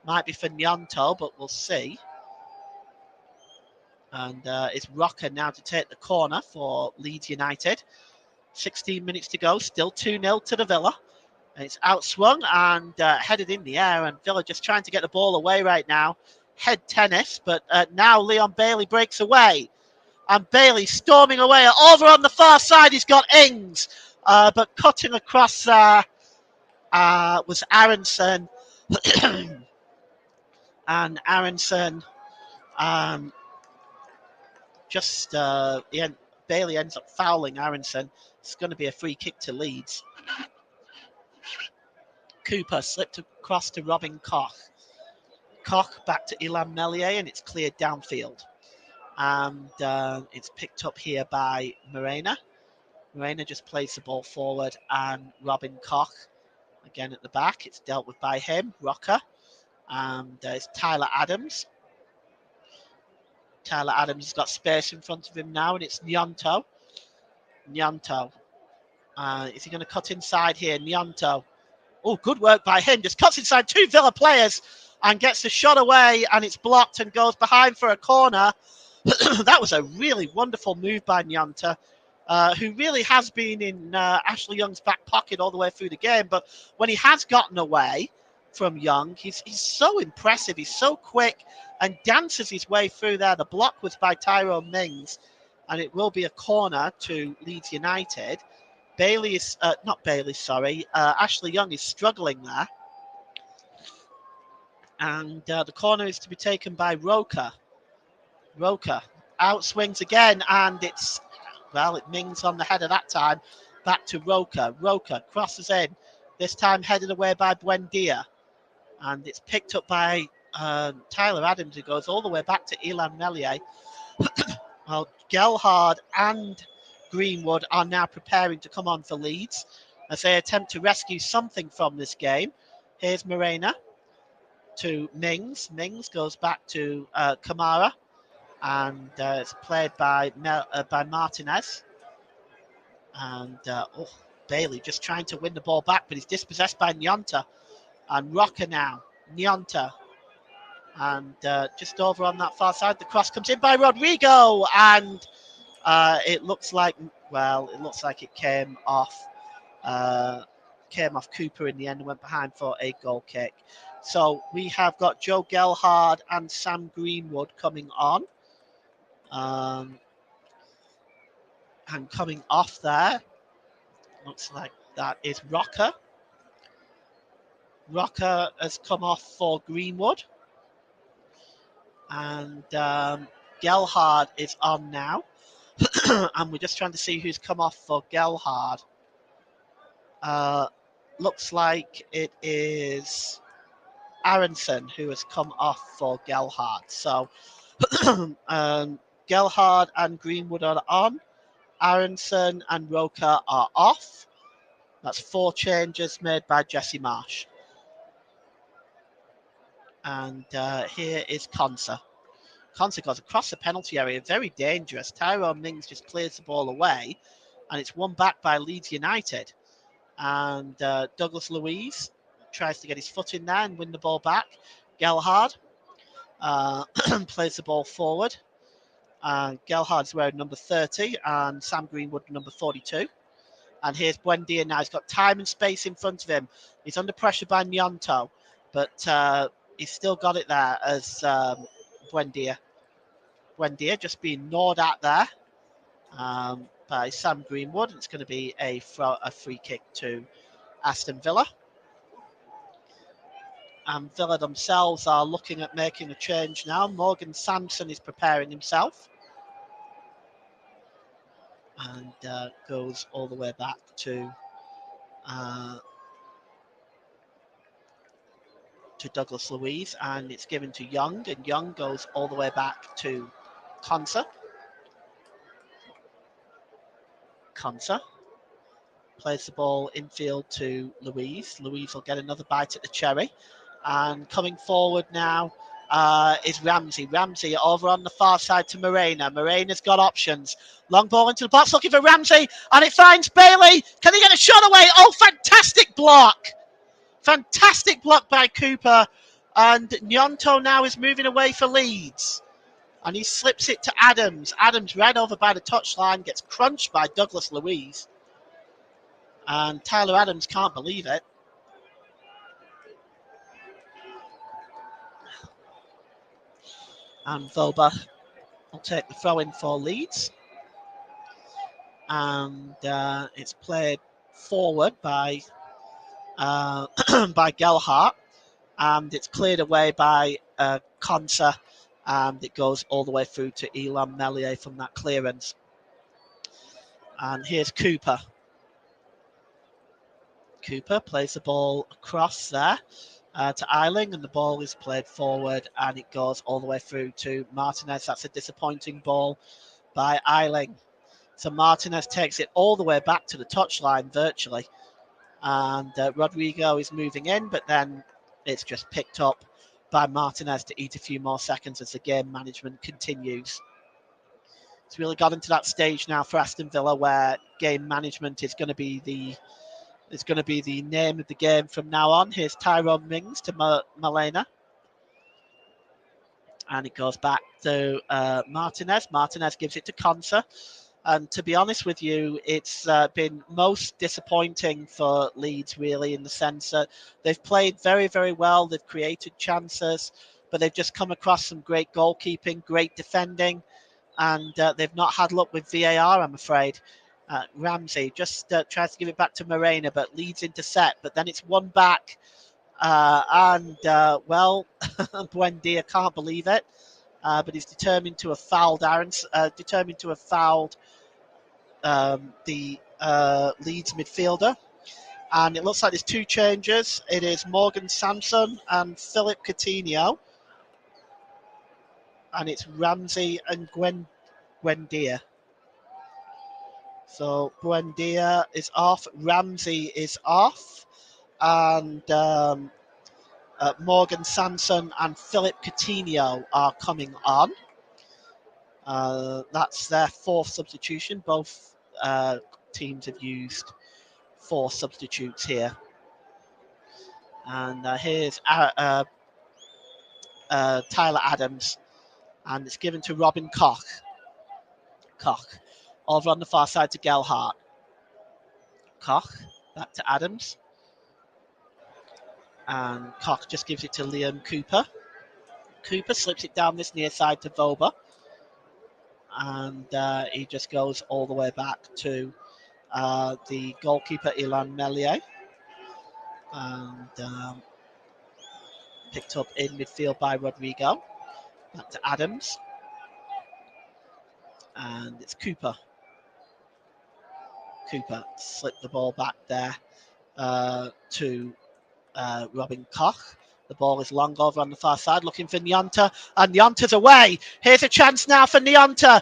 Might be for Nyonto, but we'll see. And it's Rocker now to take the corner for Leeds United. 16 minutes to go, still 2-0 to the Villa. And it's outswung and headed in the air, and Villa just trying to get the ball away right now. Head tennis, but now Leon Bailey breaks away. And Bailey storming away. Over on the far side, he's got Ings. But cutting across was Aronson. And Aronson Bailey ends up fouling Aronson. It's going to be a free kick to Leeds. Cooper slipped across to Robin Koch. Koch back to Ilham Melier, and it's cleared downfield. And it's picked up here by Morena. Morena just plays the ball forward, and Robin Koch again at the back. It's dealt with by him, Rocker. And it's Tyler Adams. Tyler Adams has got space in front of him now, and it's Nyonto. Nyonto. Is he going to cut inside here? Nyonto. Oh, good work by him. Just cuts inside two Villa players and gets the shot away, and it's blocked and goes behind for a corner. That was a really wonderful move by Nyonto, who really has been in Ashley Young's back pocket all the way through the game. But when he has gotten away from Young, he's so impressive. He's so quick and dances his way through there. The block was by Tyrone Mings, and it will be a corner to Leeds United. Ashley Young is struggling there. And the corner is to be taken by Roker. Roker outswings again, and it Mings on the header that time. Back to Roker. Roker crosses in, this time headed away by Buendia. And it's picked up by Tyler Adams, who goes all the way back to Ilham Melier. Well, Gelhard and Greenwood are now preparing to come on for Leeds as they attempt to rescue something from this game. Here's Morena to Mings. Mings goes back to Kamara, and it's played by Martinez. And Bailey just trying to win the ball back, but he's dispossessed by Nyonto. And Rocker now. Nyonto. And just over on that far side, the cross comes in by Rodrigo, and it looks like it came off Cooper in the end and went behind for a goal kick. So we have got Joe Gelhard and Sam Greenwood coming on. And coming off there, looks like that is Rocker. Rocker has come off for Greenwood. And Gelhard is on now. And we're just trying to see who's come off for Gelhard. Looks like it is Aronson who has come off for Gelhard. So Gelhard and Greenwood are on. Aronson and Roker are off. That's 4 changes made by Jesse Marsh. And here is Conser. Conser goes across the penalty area, very dangerous. Tyrone Mings just clears the ball away, and it's won back by Leeds United. And Douglas Luiz tries to get his foot in there and win the ball back. Gelhard plays the ball forward. Gelhard's wearing number 30 and Sam Greenwood number 42. And here's Buendia now. He's got time and space in front of him. He's under pressure by Nyonto, but he's still got it there as Buendia. Buendia just being gnawed at there. by Sam Greenwood. And it's going to be a free kick to Aston Villa. And Villa themselves are looking at making a change now. Morgan Sanson is preparing himself. And goes all the way back to Douglas Luiz, and it's given to Young, and Young goes all the way back to Konsa. Konsa plays the ball infield to Luiz. Luiz will get another bite at the cherry, and coming forward now is Ramsey. Ramsey over on the far side to Morena. Morena's got options. Long ball into the box looking for Ramsey, and it finds Bailey. Can he get a shot away? Oh, fantastic block! Fantastic block by Cooper. And Nyonto now is moving away for Leeds. And he slips it to Adams. Adams right over by the touchline, gets crunched by Douglas Luiz. And Tyler Adams can't believe it. And Voba will take the throw in for Leeds. And it's played forward by by Gelhardt. And it's cleared away by Konsa, and it goes all the way through to Elan Melier from that clearance. And here's Cooper. Cooper plays the ball across there to Eiling, and the ball is played forward, and it goes all the way through to Martinez. That's a disappointing ball by Eiling. So Martinez takes it all the way back to the touchline virtually, and Rodrigo is moving in, but then it's just picked up by Martinez to eat a few more seconds as the game management continues. It's really got into that stage now for Aston Villa where game management is going to be the name of the game from now on. Here's Tyrone Mings to Malena. And it goes back to Martinez. Martinez gives it to Konsa. And to be honest with you, it's been most disappointing for Leeds, really, in the sense that they've played very, very well. They've created chances, but they've just come across some great goalkeeping, great defending, and they've not had luck with VAR, I'm afraid. Ramsey just tries to give it back to Morena, but Leeds intercept, but then it's one back. Buendia can't believe it, but he's determined to have fouled the Leeds midfielder. And it looks like there's two changes. It is Morgan Sanson and Philip Coutinho. And it's Ramsey and Buendia. So Buendia is off, Ramsey is off, and Morgan Sanson and Philip Coutinho are coming on. That's their fourth substitution. Both teams have used 4 substitutes here. And here's Tyler Adams, and it's given to Robin Koch. Over on the far side to Gelhardt. Koch, back to Adams. And Koch just gives it to Liam Cooper. Cooper slips it down this near side to Voba. And he just goes all the way back to the goalkeeper, Elan Melier. And picked up in midfield by Rodrigo. Back to Adams. And it's Cooper. Cooper slipped the ball back there to Robin Koch. The ball is long over on the far side, looking for Nyonto, and Nyonto's away. Here's a chance now for Nyonto.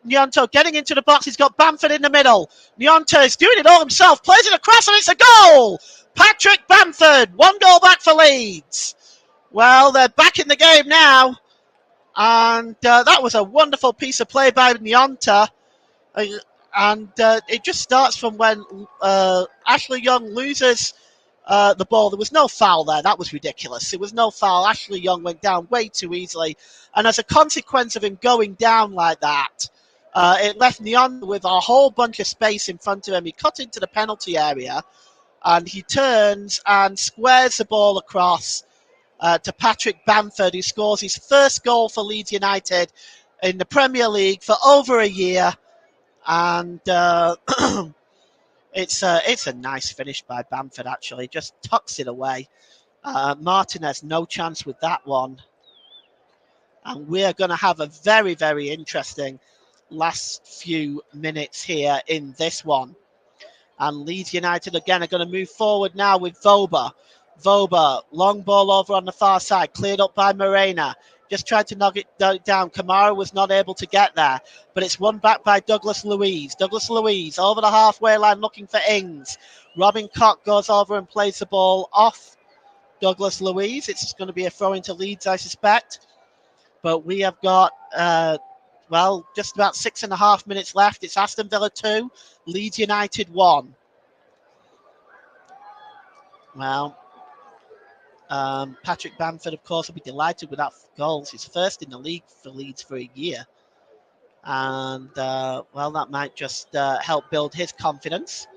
Nyonto getting into the box. He's got Bamford in the middle. Nyonto is doing it all himself, plays it across, and it's a goal! Patrick Bamford, 1 goal back for Leeds. Well, they're back in the game now, and that was a wonderful piece of play by Nyonto. And it just starts from when Ashley Young loses the ball. There was no foul there. That was ridiculous. There was no foul. Ashley Young went down way too easily. And as a consequence of him going down like that, it left Nyonto with a whole bunch of space in front of him. He cut into the penalty area, and he turns and squares the ball across to Patrick Bamford, who scores his first goal for Leeds United in the Premier League for over a year. And it's a nice finish by Bamford, actually. Just tucks it away. Martinez, no chance with that one. And we're going to have a very, very interesting last few minutes here in this one. And Leeds United again are going to move forward now with Voba. Voba, long ball over on the far side, cleared up by Morena. Just tried to knock it down. Kamara was not able to get there, but it's won back by Douglas Luiz. Douglas Luiz over the halfway line looking for Ings. Robin Koch goes over and plays the ball off Douglas Luiz. It's going to be a throw into Leeds, I suspect. But we have got, just about 6.5 minutes left. It's Aston Villa 2, Leeds United 1. Well, Patrick Bamford, of course, will be delighted with that goal. His first in the league for Leeds for a year. And, that might just help build his confidence.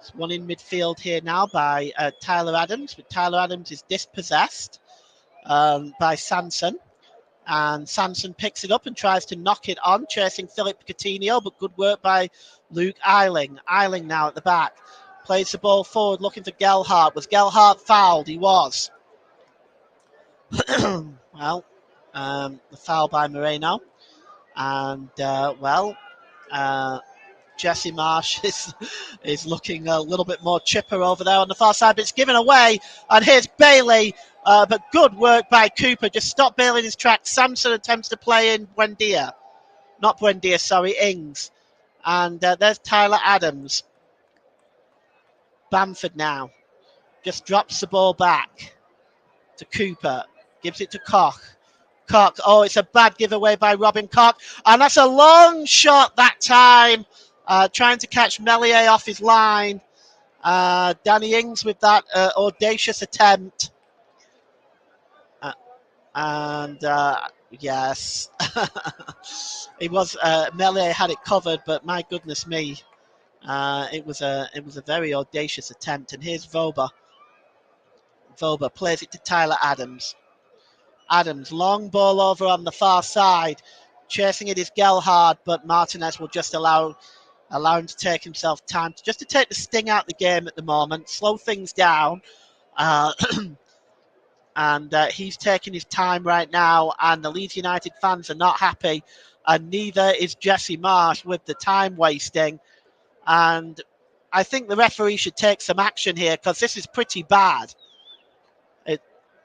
There's one in midfield here now by Tyler Adams, but Tyler Adams is dispossessed by Sanson. And Sanson picks it up and tries to knock it on, chasing Philip Coutinho, but good work by Luke Eiling. Eiling now at the back. Plays the ball forward, looking for Gelhardt. Was Gelhardt fouled? He was. The foul by Moreno. And, Jesse Marsh is looking a little bit more chipper over there on the far side, but it's given away. And here's Bailey. But good work by Cooper. Just stop Bailey in his tracks. Samson attempts to play in Buendia. Not Buendia, sorry, Ings. And there's Tyler Adams. Bamford now. Just drops the ball back to Cooper. Gives it to Koch. Koch. Oh, it's a bad giveaway by Robin Koch. And that's a long shot that time. Trying to catch Meslier off his line. Danny Ings with that audacious attempt. Yes. It was Meslier had it covered, but my goodness me. It was a very audacious attempt. And here's Voba. Voba plays it to Tyler Adams. Adams, long ball over on the far side. Chasing it is Gelhardt, but Martinez will just allow him to take himself time to take the sting out of the game at the moment, slow things down. And he's taking his time right now, and the Leeds United fans are not happy, and neither is Jesse Marsh with the time wasting. And I think the referee should take some action here because this is pretty bad.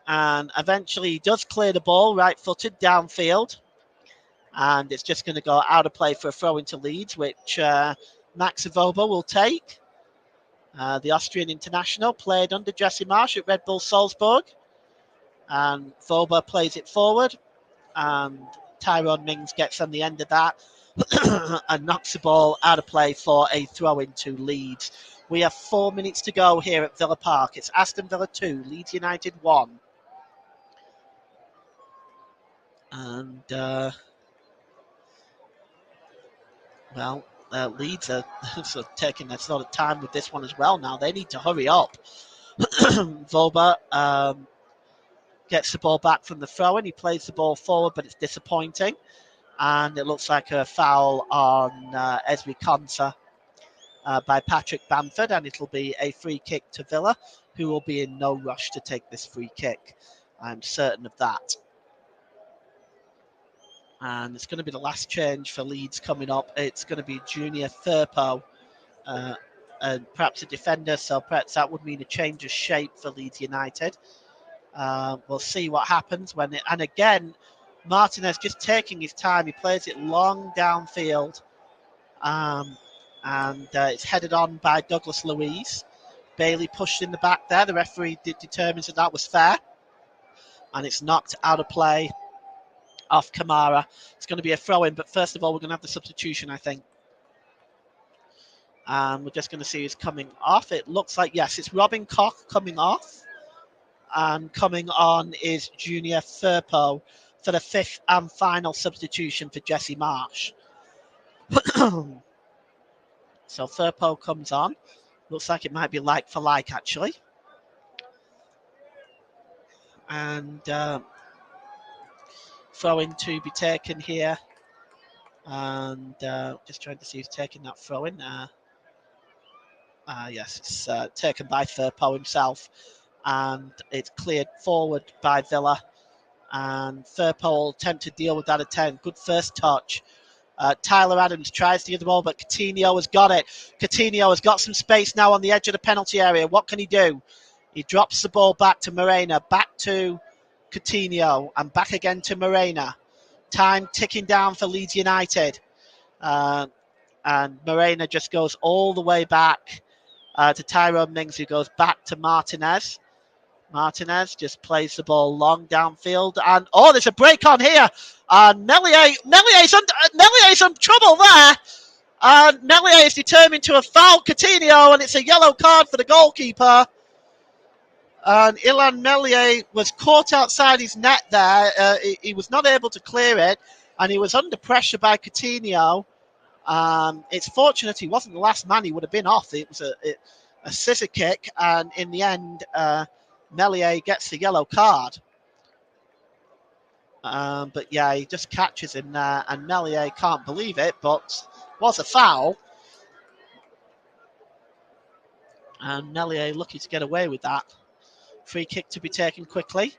And eventually he does clear the ball, right-footed, downfield. And it's just going to go out of play for a throw into Leeds, which Max Voba will take. The Austrian international played under Jesse Marsh at Red Bull Salzburg. And Voba plays it forward. And Tyrone Mings gets on the end of that and knocks the ball out of play for a throw into Leeds. We have 4 minutes to go here at Villa Park. It's Aston Villa 2, Leeds United 1. And, Leeds are sort of taking their sort of time with this one as well now. They need to hurry up. Voba gets the ball back from the throw-in. He plays the ball forward, but it's disappointing. And it looks like a foul on Ezri Konsa by Patrick Bamford, and it'll be a free kick to Villa, who will be in no rush to take this free kick. I'm certain of that. And it's going to be the last change for Leeds coming up. It's going to be Junior Firpo, and perhaps a defender, so perhaps that would mean a change of shape for Leeds United. We'll see what happens when it... And again, Martinez just taking his time. He plays it long downfield. And it's headed on by Douglas Luiz. Bailey pushed in the back there. The referee determines that was fair. And it's knocked out of play off Kamara. It's going to be a throw-in, but first of all, we're going to have the substitution, I think. And we're just going to see who's coming off. It looks like, yes, it's Robin Koch coming off. And coming on is Junior Firpo for the 5th and final substitution for Jesse Marsh. So Firpo comes on. Looks like it might be like for like, actually. And throw-in to be taken here And just trying to see who's taking that throw in. Yes, it's taken by Firpo himself, and it's cleared forward by Villa. And Firpo will attempt to deal with that attempt. Good first touch. Tyler Adams tries to get the ball, but Coutinho has got it. Coutinho has got some space now on the edge of the penalty area. What can he do? He drops the ball back to Morena, back to Coutinho, and back again to Morena. Time ticking down for Leeds United. And Morena just goes all the way back to Tyrone Mings, who goes back to Martinez. Martinez just plays the ball long downfield. And, there's a break on here. And Melier's in trouble there. And Melier is determined to have fouled Coutinho, and it's a yellow card for the goalkeeper. And Ilan Melier was caught outside his net there. He was not able to clear it, and he was under pressure by Coutinho. It's fortunate he wasn't the last man he would have been off. It was a scissor kick, and in the end, Melier gets the yellow card. But yeah, he just catches him there, and Melier can't believe it, but was a foul. And Melier lucky to get away with that. Free kick to be taken quickly.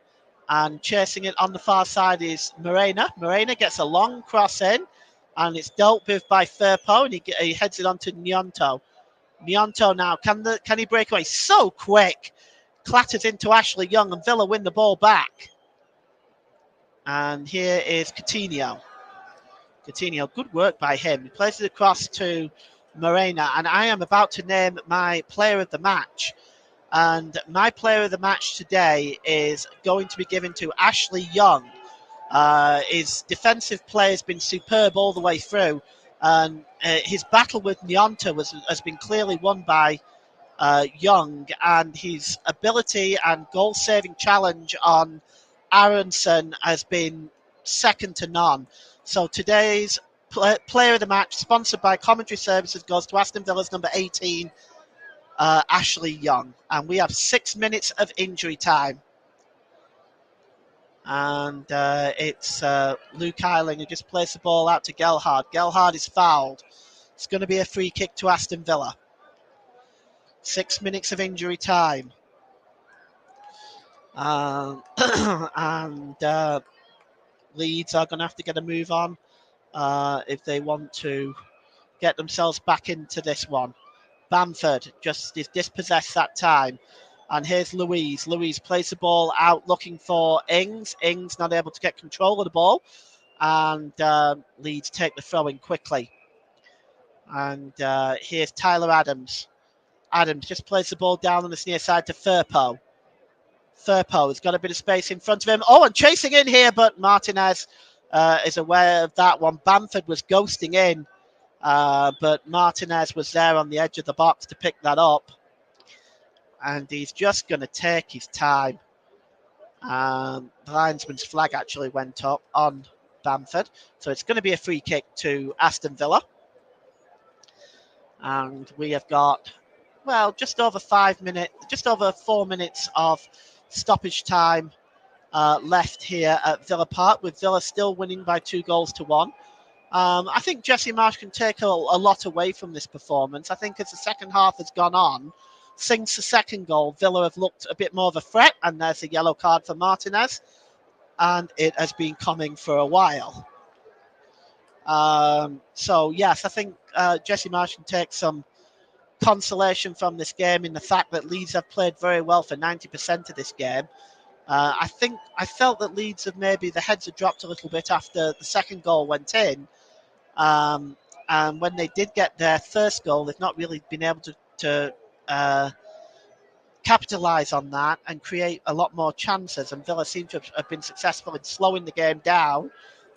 And chasing it on the far side is Morena. Morena gets a long cross in, and it's dealt with by Firpo, and he heads it on to Nyonto. Nyonto now, can he break away? So quick. Clatters into Ashley Young, and Villa win the ball back. And here is Coutinho. Coutinho, good work by him. He plays it across to Morena, and I am about to name my player of the match. And my player of the match today is going to be given to Ashley Young. His defensive play has been superb all the way through. And his battle with Nyonta has been clearly won by Young. And his ability and goal-saving challenge on Aronson has been second to none. So today's player of the match, sponsored by Commentary Services, goes to Aston Villa's number 18, Ashley Young. And we have 6 minutes of injury time. And it's Luke Eiling who just plays the ball out to Gelhard. Gelhard is fouled. It's going to be a free kick to Aston Villa. 6 minutes of injury time. And Leeds are going to have to get a move on if they want to get themselves back into this one. Bamford just is dispossessed that time. And here's Louise. Louise plays the ball out looking for Ings. Ings not able to get control of the ball. And Leeds take the throw in quickly. And here's Tyler Adams. Adams just plays the ball down on the near side to Firpo. Firpo has got a bit of space in front of him. And chasing in here, but Martinez is aware of that one. Bamford was ghosting in, but Martinez was there on the edge of the box to pick that up. And he's just going to take his time. The linesman's flag actually went up on Bamford. So it's going to be a free kick to Aston Villa. And we have got, just over 4 minutes of stoppage time left here at Villa Park, with Villa still winning by 2-1. I think Jesse Marsh can take a lot away from this performance. I think as the second half has gone on, since the second goal, Villa have looked a bit more of a threat, and there's a yellow card for Martinez, and it has been coming for a while. So, yes, I think Jesse Marsh can take some consolation from this game in the fact that Leeds have played very well for 90% of this game. I felt that Leeds have maybe the heads had dropped a little bit after the second goal went in. And when they did get their first goal, they've not really been able to capitalise on that and create a lot more chances. And Villa seem to have been successful in slowing the game down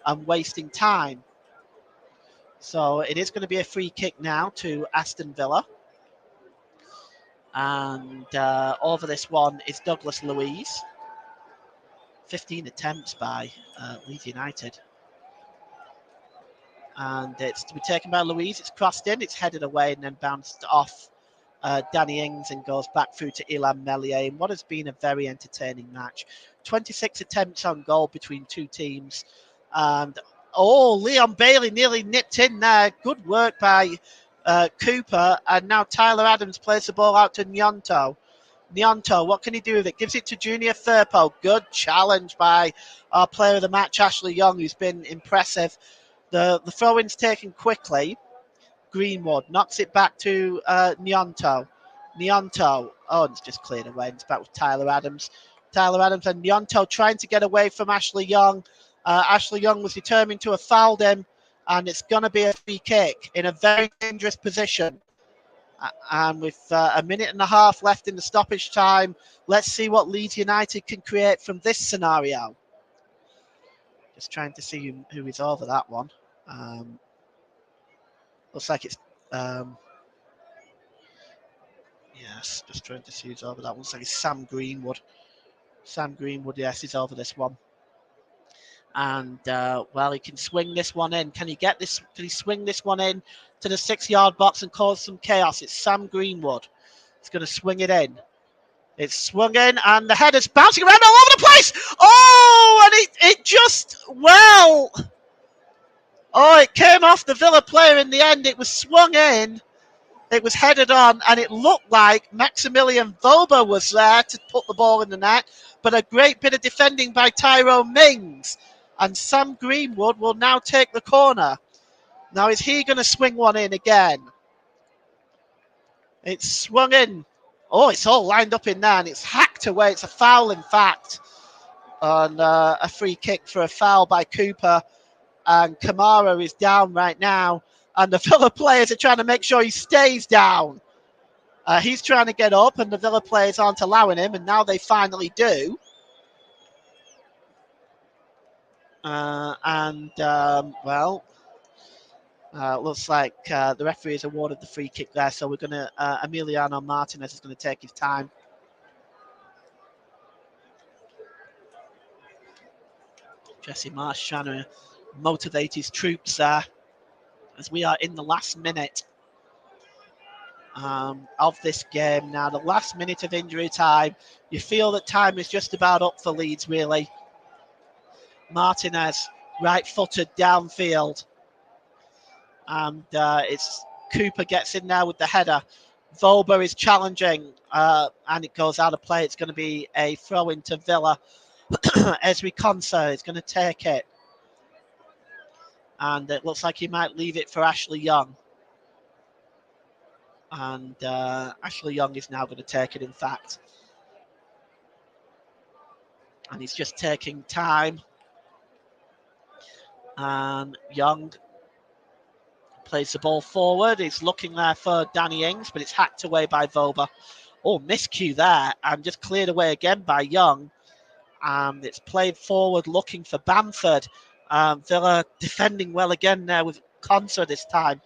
and wasting time. So it is going to be a free kick now to Aston Villa. And over this one is Douglas Luiz. 15 attempts by Leeds United. And it's to be taken by Luiz. It's crossed in, it's headed away and then bounced off Danny Ings and goes back through to Ilan Melier in what has been a very entertaining match. 26 attempts on goal between two teams. And Oh, Leon Bailey nearly nipped in there. Good work by Cooper. And now Tyler Adams plays the ball out to Nyonto. Nyonto, what can he do with it? Gives it to Junior Firpo. Good challenge by our player of the match, Ashley Young, who's been impressive. The throw-in's taken quickly. Greenwood knocks it back to Nyonto. Nyonto. Oh, it's just cleared away. It's back with Tyler Adams. Tyler Adams and Nyonto trying to get away from Ashley Young. Ashley Young was determined to have fouled him, and it's going to be a free kick in a very dangerous position. And with a minute and a half left in the stoppage time, let's see what Leeds United can create from this scenario. Just trying to see who is over that one. Looks like it's... yes, just trying to see who's over that one. Looks like it's Sam Greenwood. Sam Greenwood, yes, he's over this one. And, well, he can swing this one in. Can he get this? Can he swing this one in to the 6-yard box and cause some chaos? It's Sam Greenwood. He's going to swing it in. It's swung in, and the header's bouncing around all over the place. Oh, and it just, well... Oh, it came off the Villa player in the end. It was swung in. It was headed on, and it looked like Maximilian Voba was there to put the ball in the net, but a great bit of defending by Tyrone Mings. And Sam Greenwood will now take the corner. Now, is he going to swing one in again? It's swung in. Oh, it's all lined up in there, and it's hacked away. It's a foul, in fact. And a free kick for a foul by Cooper. And Kamara is down right now. And the Villa players are trying to make sure he stays down. He's trying to get up, and the Villa players aren't allowing him, and now they finally do. Looks like the referee has awarded the free kick there, so we're going to... Emiliano Martinez is going to take his time. Jesse Marsh trying to motivate his troops there as we are in the last minute of this game now. The last minute of injury time. You feel that time is just about up for Leeds, really. Martinez, right-footed downfield. And it's Cooper gets in there with the header. Volber is challenging, and it goes out of play. It's going to be a throw into Villa. Esri Konsa is going to take it. And it looks like he might leave it for Ashley Young. And Ashley Young is now going to take it, in fact. And he's just taking time. And Young plays the ball forward. He's looking there for Danny Ings, but it's hacked away by Voba. Oh, miscue there, and just cleared away again by Young. It's played forward looking for Bamford. Villa defending well again there with Konsa this time.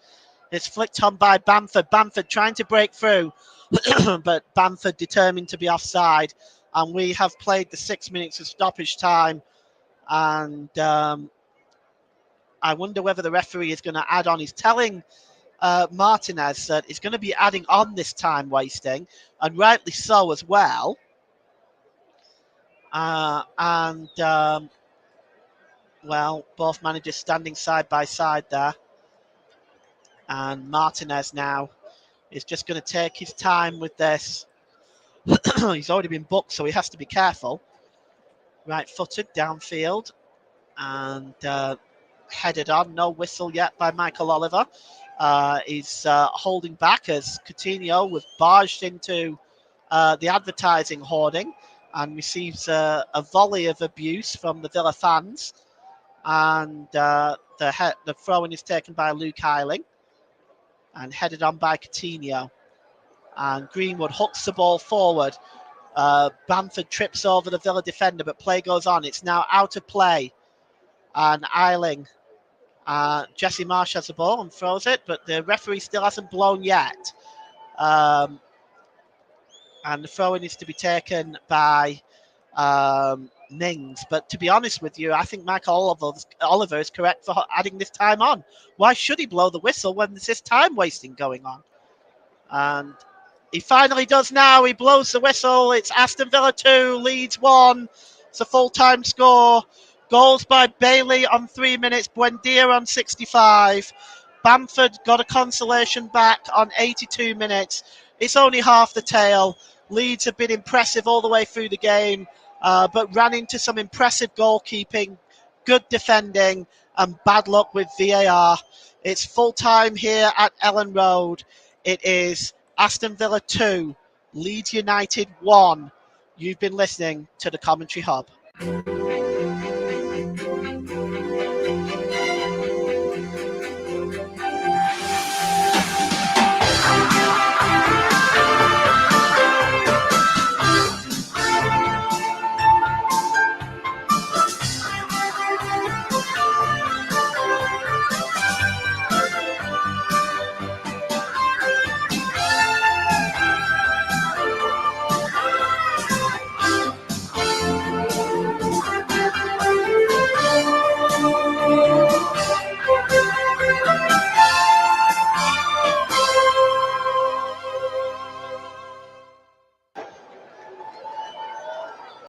It's flicked on by Bamford. Bamford trying to break through, but Bamford determined to be offside. And we have played the 6 minutes of stoppage time. And I wonder whether the referee is going to add on. He's telling Martinez that he's going to be adding on this time wasting, and rightly so as well. Well, both managers standing side by side there. And Martinez now is just going to take his time with this. He's already been booked, so he has to be careful. Right-footed, downfield. And headed on. No whistle yet by Michael Oliver. He's holding back as Coutinho was barged into the advertising hoarding and receives a volley of abuse from the Villa fans. And the throw-in is taken by Luke Eiling and headed on by Coutinho. And Greenwood hooks the ball forward. Bamford trips over the Villa defender, but play goes on. It's now out of play. And Eiling, Jesse Marsh has the ball and throws it, but the referee still hasn't blown yet. And the throw-in is to be taken by Mings. But to be honest with you, I think Michael Oliver is correct for adding this time on. Why should he blow the whistle when there's this time wasting going on? And he finally does now. He blows the whistle. It's Aston Villa 2, Leeds 1. It's a full-time score. Goals by Bailey on 3 minutes, Buendia on 65. Bamford got a consolation back on 82 minutes. It's only half the tale. Leeds have been impressive all the way through the game, but ran into some impressive goalkeeping, good defending, and bad luck with VAR. It's full time here at Ellen Road. It is Aston Villa 2, Leeds United 1. You've been listening to the Commentary Hub.